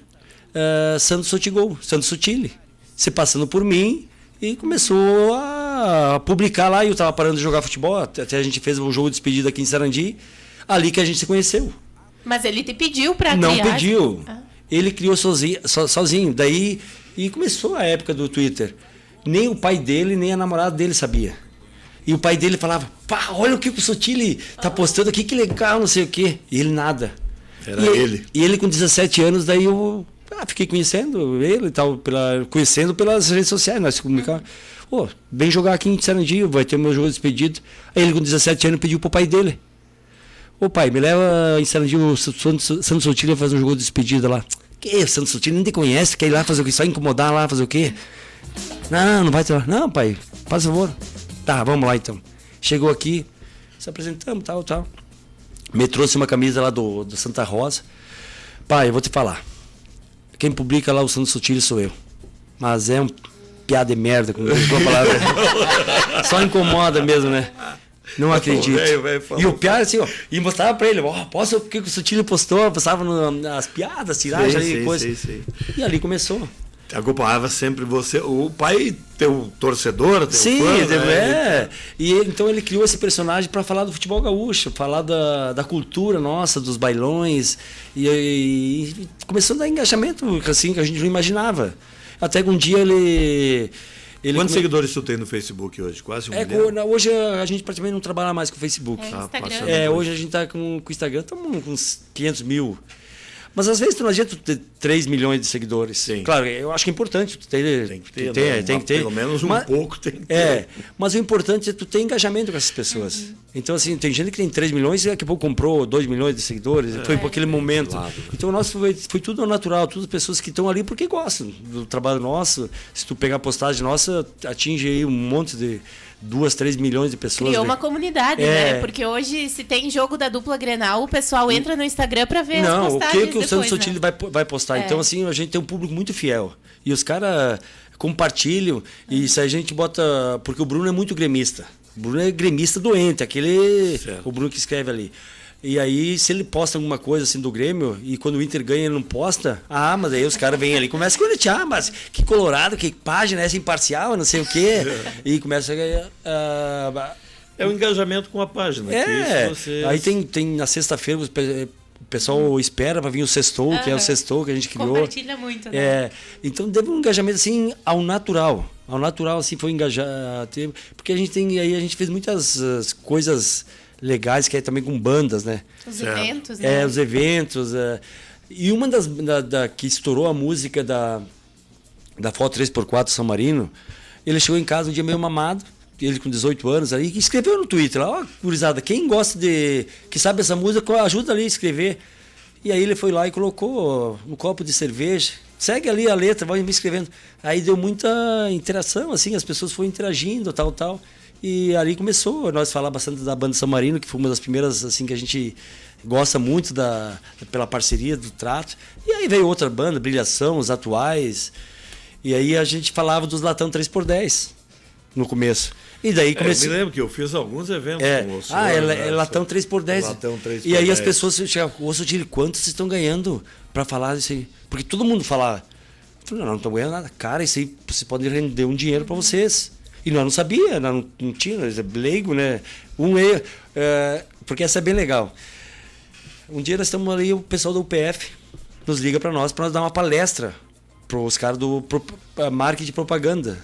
Sandro Sotigol, Sandro Sotile, se passando por mim, e começou a publicar lá. E eu estava parando de jogar futebol, até a gente fez um jogo de despedida aqui em Sarandi, ali que a gente se conheceu. Mas ele te pediu para criar? Não pediu. Ele criou sozinho. Daí, e começou a época do Twitter. Nem o pai dele, nem a namorada dele sabia. E o pai dele falava, pá, olha o que o Sotile tá postando aqui, que legal, não sei o quê. E ele nada. Era ele. E ele com 17 anos, daí eu fiquei conhecendo ele e tal, conhecendo pelas redes sociais, nós comunicamos. Vem jogar aqui em Sarandi, vai ter meu jogo de despedido. Aí ele com 17 anos pediu pro pai dele. Pai, me leva em Sarandi, o Sandro Sotile fazer um jogo de despedida lá. Que o Sandro Sotile nem te conhece, quer ir lá fazer o quê? Só incomodar lá, fazer o quê? Não vai ter lá. Não, pai, faz favor. Tá, vamos lá então. Chegou aqui, se apresentamos, tal. Me trouxe uma camisa lá do Santa Rosa. Pai, eu vou te falar. Quem publica lá o Sandro Sotile sou eu. Mas é um piada de merda, com a palavra. Só incomoda mesmo, né? Não acredito. E o piada assim, e mostrava pra ele, posso o que o Sotile postou, postava nas piadas, tiragens ali, coisa. Sim. E ali começou. Acompanhava sempre você, o pai, teu torcedor, teu fã, né? E então ele criou esse personagem para falar do futebol gaúcho, falar da cultura nossa, dos bailões, e começou a dar engajamento assim que a gente não imaginava. Até que um dia ele Quantos seguidores tu tem no Facebook hoje? Quase 1 milhão? Hoje a gente praticamente não trabalha mais com o Facebook. Instagram. Hoje a gente está com o Instagram, estamos com uns 500 mil. Mas às vezes não adianta tu ter 3 milhões de seguidores. Sim. Claro, eu acho que é importante tu ter. Tem que ter, tem que ter. Pelo menos pouco tem que ter. Mas o importante é tu ter engajamento com essas pessoas. Então, assim, tem gente que tem 3 milhões e daqui a pouco comprou 2 milhões de seguidores. Foi por aquele momento. Claro. Então, o nosso foi tudo ao natural. Todas as pessoas que estão ali porque gostam do trabalho nosso. Se tu pegar a postagem nossa, atinge aí um monte de 2, 3 milhões de pessoas. Criou uma comunidade, né? Porque hoje, se tem jogo da dupla Grenal, o pessoal entra no Instagram pra ver as postagens. O que o Sandro Sotile vai postar? Então, assim, a gente tem um público muito fiel. E os caras compartilham. E se a gente bota... Porque o Bruno é muito gremista. O Bruno é gremista doente. O Bruno que escreve ali. E aí, se ele posta alguma coisa assim do Grêmio, e quando o Inter ganha ele não posta, mas aí os caras vêm ali e começam a coletear, mas que colorado, que página é essa imparcial, não sei o quê. E começa a... É o engajamento com a página. Aí tem na sexta-feira o pessoal espera para vir o Sextou, que é o Sextou que a gente criou. Compartilha muito, né? Então deve um engajamento assim ao natural. Ao natural, assim, foi engajar. Porque a gente fez muitas coisas legais, que é também com bandas, né? Os eventos, né? Os eventos. E uma das que estourou a música da Foto 3x4 São Marino, ele chegou em casa um dia meio mamado, ele com 18 anos, aí escreveu no Twitter lá, gurizada, quem gosta que sabe essa música, ajuda ali a escrever. E aí ele foi lá e colocou no copo de cerveja, segue ali a letra, vai me escrevendo. Aí deu muita interação, assim, as pessoas foram interagindo, tal. E ali começou nós falar bastante da banda São Marino, que foi uma das primeiras assim que a gente gosta muito pela parceria, do trato. E aí veio outra banda, Brilhação, os Atuais. E aí a gente falava dos Latão 3x10 no começo. E daí comecei... Eu me lembro que eu fiz alguns eventos com o senhor. É Latão 3x10. Latão 3x10. E aí as pessoas chegavam, ô Sotile, quanto vocês estão ganhando para falar isso aí? Porque todo mundo falava. Eu falei, não estão ganhando nada. Cara, isso aí você pode render um dinheiro para vocês. E nós não sabia, nós não tinha, leigo, né? Porque essa é bem legal. Um dia nós estamos ali, o pessoal do UPF nos liga para nós dar uma palestra para os caras do marketing e propaganda.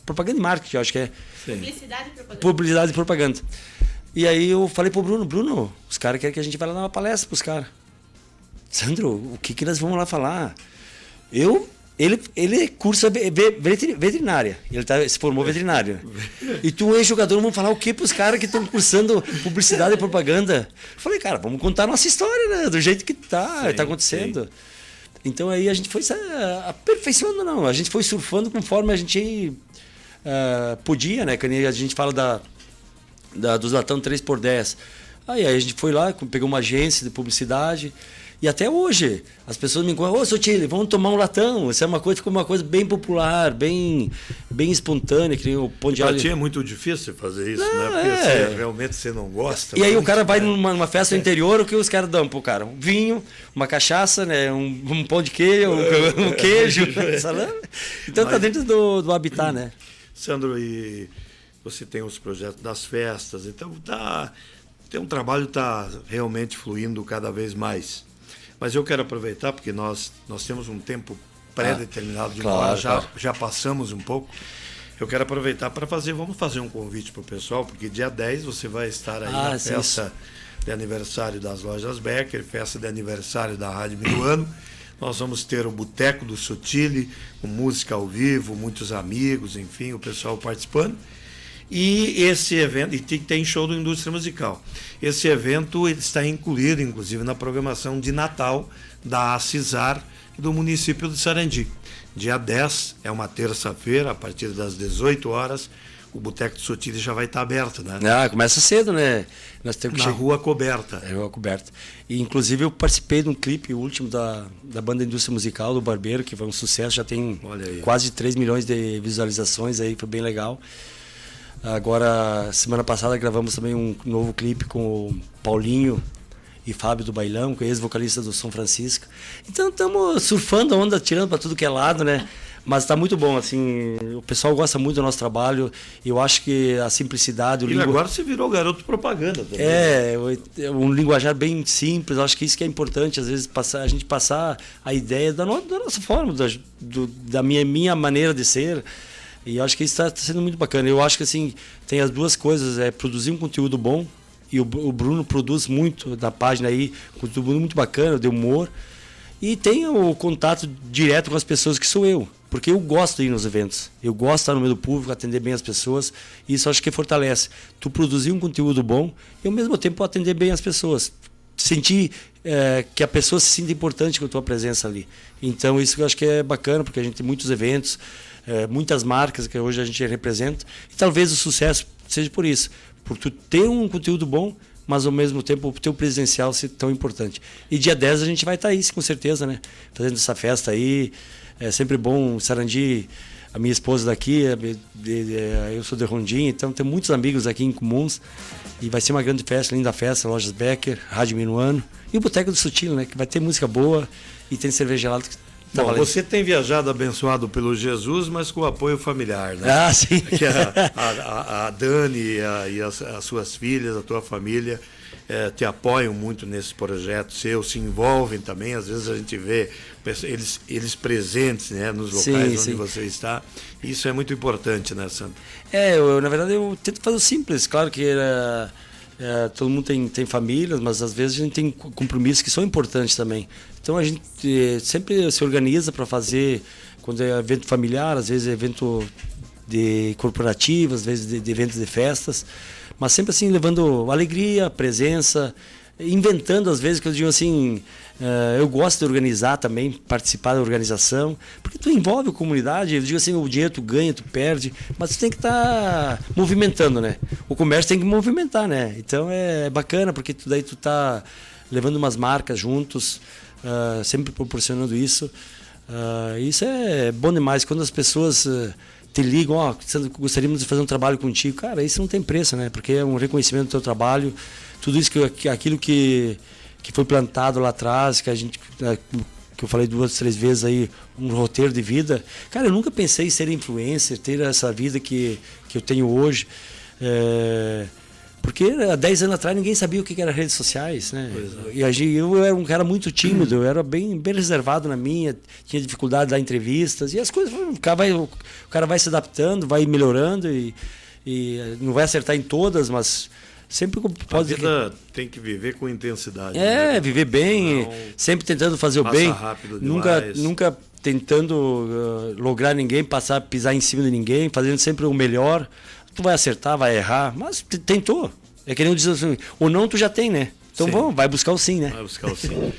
Propaganda e marketing, eu acho que é. Publicidade e propaganda. Publicidade e propaganda. E aí eu falei pro Bruno, os caras querem que a gente vá lá dar uma palestra pros caras. Sandro, o que nós vamos lá falar? Ele cursa veterinária. Ele se formou veterinário. E tu é jogador, vamos falar o que para os caras que estão cursando publicidade e propaganda? Eu falei, cara, vamos contar a nossa história, né? Do jeito que tá acontecendo. Sim. Então aí a gente foi aperfeiçoando, não. A gente foi surfando conforme a gente podia, né? Quando a gente fala dos Latão 3x10. Aí a gente foi lá, pegou uma agência de publicidade. E até hoje, as pessoas me encontram, Sotile, vamos tomar um latão. Isso é ficou uma coisa bem popular, bem espontânea, que nem o pão de alho. Pra ti é muito difícil fazer isso, né? Porque realmente você não gosta. E aí o cara vai numa festa no interior, o que os caras dão pro cara? Um vinho, uma cachaça, né? Um pão de queijo, um queijo, salame. Então tá dentro do habitat, né? Sandro, e você tem os projetos das festas, então tem um trabalho que está realmente fluindo cada vez mais. Mas eu quero aproveitar, porque nós temos um tempo pré-determinado de embora, já passamos um pouco. Eu quero aproveitar para vamos fazer um convite para o pessoal, porque dia 10 você vai estar aí na festa de aniversário das Lojas Becker, festa de aniversário da Rádio Minuano. Nós vamos ter o Boteco do Sotile, com música ao vivo, muitos amigos, enfim, o pessoal participando. E esse evento, e tem show do Indústria Musical. Esse evento está incluído, inclusive, na programação de Natal da CISAR do município de Sarandi. Dia 10, é uma terça-feira, a partir das 18 horas, o Boteco do Sotile já vai estar aberto, né? Começa cedo, né? Nós temos que Rua Coberta. Rua Coberta. E, inclusive, eu participei de um clipe último da banda Indústria Musical, do Barbeiro, que foi um sucesso, já tem quase 3 milhões de visualizações aí, foi bem legal. Agora, semana passada, gravamos também um novo clipe com o Paulinho e Fábio do Bailão, que é ex-vocalista do São Francisco. Então, estamos surfando a onda, tirando para tudo que é lado, né? Mas está muito bom, assim, o pessoal gosta muito do nosso trabalho. Eu acho que a simplicidade... Agora você virou garoto propaganda também. Um linguajar bem simples, eu acho que isso que é importante, às vezes, a gente passar a ideia da nossa forma, da minha maneira de ser. E eu acho que isso está sendo muito bacana. Eu acho que assim, tem as duas coisas, produzir um conteúdo bom E o Bruno produz muito da página aí, conteúdo muito bacana, de humor. E tem o contato direto com as pessoas, que sou eu. Porque eu gosto de ir nos eventos. Eu gosto de estar no meio do público, atender bem as pessoas. E isso acho que fortalece. Tu produzir um conteúdo bom e ao mesmo tempo atender bem as pessoas. Sentir que a pessoa se sinta importante com a tua presença ali. Então isso eu acho que é bacana, porque a gente tem muitos eventos, muitas marcas que hoje a gente representa. E talvez o sucesso seja por isso. Por tu ter um conteúdo bom, mas ao mesmo tempo o teu presencial ser tão importante. E dia 10 a gente vai estar aí, com certeza, né? Fazendo essa festa aí. É sempre bom, Sarandi, a minha esposa daqui, eu sou de Rondinha, então tem muitos amigos aqui em comuns. E vai ser uma grande festa, linda festa, Lojas Becker, Rádio Minuano. E o Boteco do Sutil, né? Que vai ter música boa e tem cerveja gelada. Bom, você tem viajado abençoado pelo Jesus, mas com apoio familiar, né? Ah, sim. Que a Dani e as suas filhas, a tua família, te apoiam muito nesse projeto seu, se envolvem também. Às vezes a gente vê eles presentes, né, nos locais onde você está. Isso é muito importante, né, Sandro? Na verdade, eu tento fazer o simples. Claro que todo mundo tem famílias, mas às vezes a gente tem compromissos que são importantes também. Então a gente sempre se organiza para fazer, quando é evento familiar, às vezes é evento de corporativo, às vezes de eventos de festas, mas sempre assim levando alegria, presença, inventando às vezes, que eu digo assim, eu gosto de organizar também, participar da organização, porque tu envolve a comunidade. Eu digo assim, o dinheiro tu ganha, tu perde, mas tu tem que estar movimentando, né? O comércio tem que movimentar, né? Então é bacana, porque daí tu tá levando umas marcas juntos, sempre proporcionando isso. Isso é bom demais. Quando as pessoas te ligam, gostaríamos de fazer um trabalho contigo, cara, isso não tem preço, né? Porque é um reconhecimento do teu trabalho, tudo isso aquilo que foi plantado lá atrás, que eu falei 2, 3 vezes aí, um roteiro de vida. Cara, eu nunca pensei em ser influencer, ter essa vida que eu tenho hoje. Porque há 10 anos atrás ninguém sabia o que eram redes sociais, né? E eu era um cara muito tímido, eu era bem reservado na minha, tinha dificuldade de dar entrevistas, e as coisas, o cara vai se adaptando, vai melhorando, e não vai acertar em todas, mas sempre pode... A vida tem que viver com intensidade. Viver bem, sempre tentando fazer o bem, nunca tentando lograr ninguém, pisar em cima de ninguém, fazendo sempre o melhor. Tu vai acertar, vai errar, mas tentou. É que nem diz assim, ou não tu já tem, né? Então vai buscar o sim, né? Vai buscar o sim.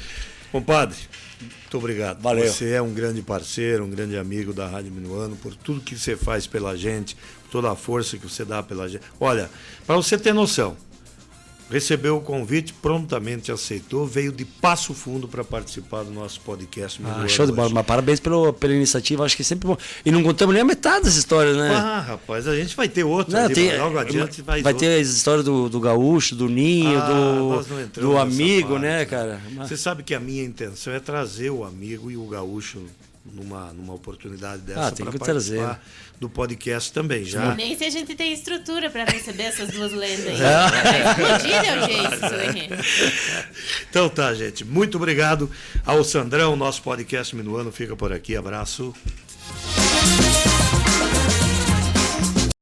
Compadre, muito obrigado. Valeu. Você é um grande parceiro, um grande amigo da Rádio Minuano, por tudo que você faz pela gente, por toda a força que você dá pela gente. Olha, para você ter noção, recebeu o convite, prontamente aceitou, veio de Passo Fundo para participar do nosso podcast. Show de bola, mas parabéns pela iniciativa, acho que é sempre bom. E não contamos nem a metade das histórias, né? Rapaz, a gente vai ter outro, logo adiante vai ter as histórias do gaúcho, do ninho, do amigo, parte, né, cara? Você sabe que a minha intenção é trazer o amigo e o gaúcho numa oportunidade dessa para participar do podcast também, já. Nem se a gente tem estrutura para receber essas duas lendas aí. Vai explodir de audiência isso aí. Então tá, gente. Muito obrigado ao Sandrão. Nosso podcast Minuano fica por aqui. Abraço.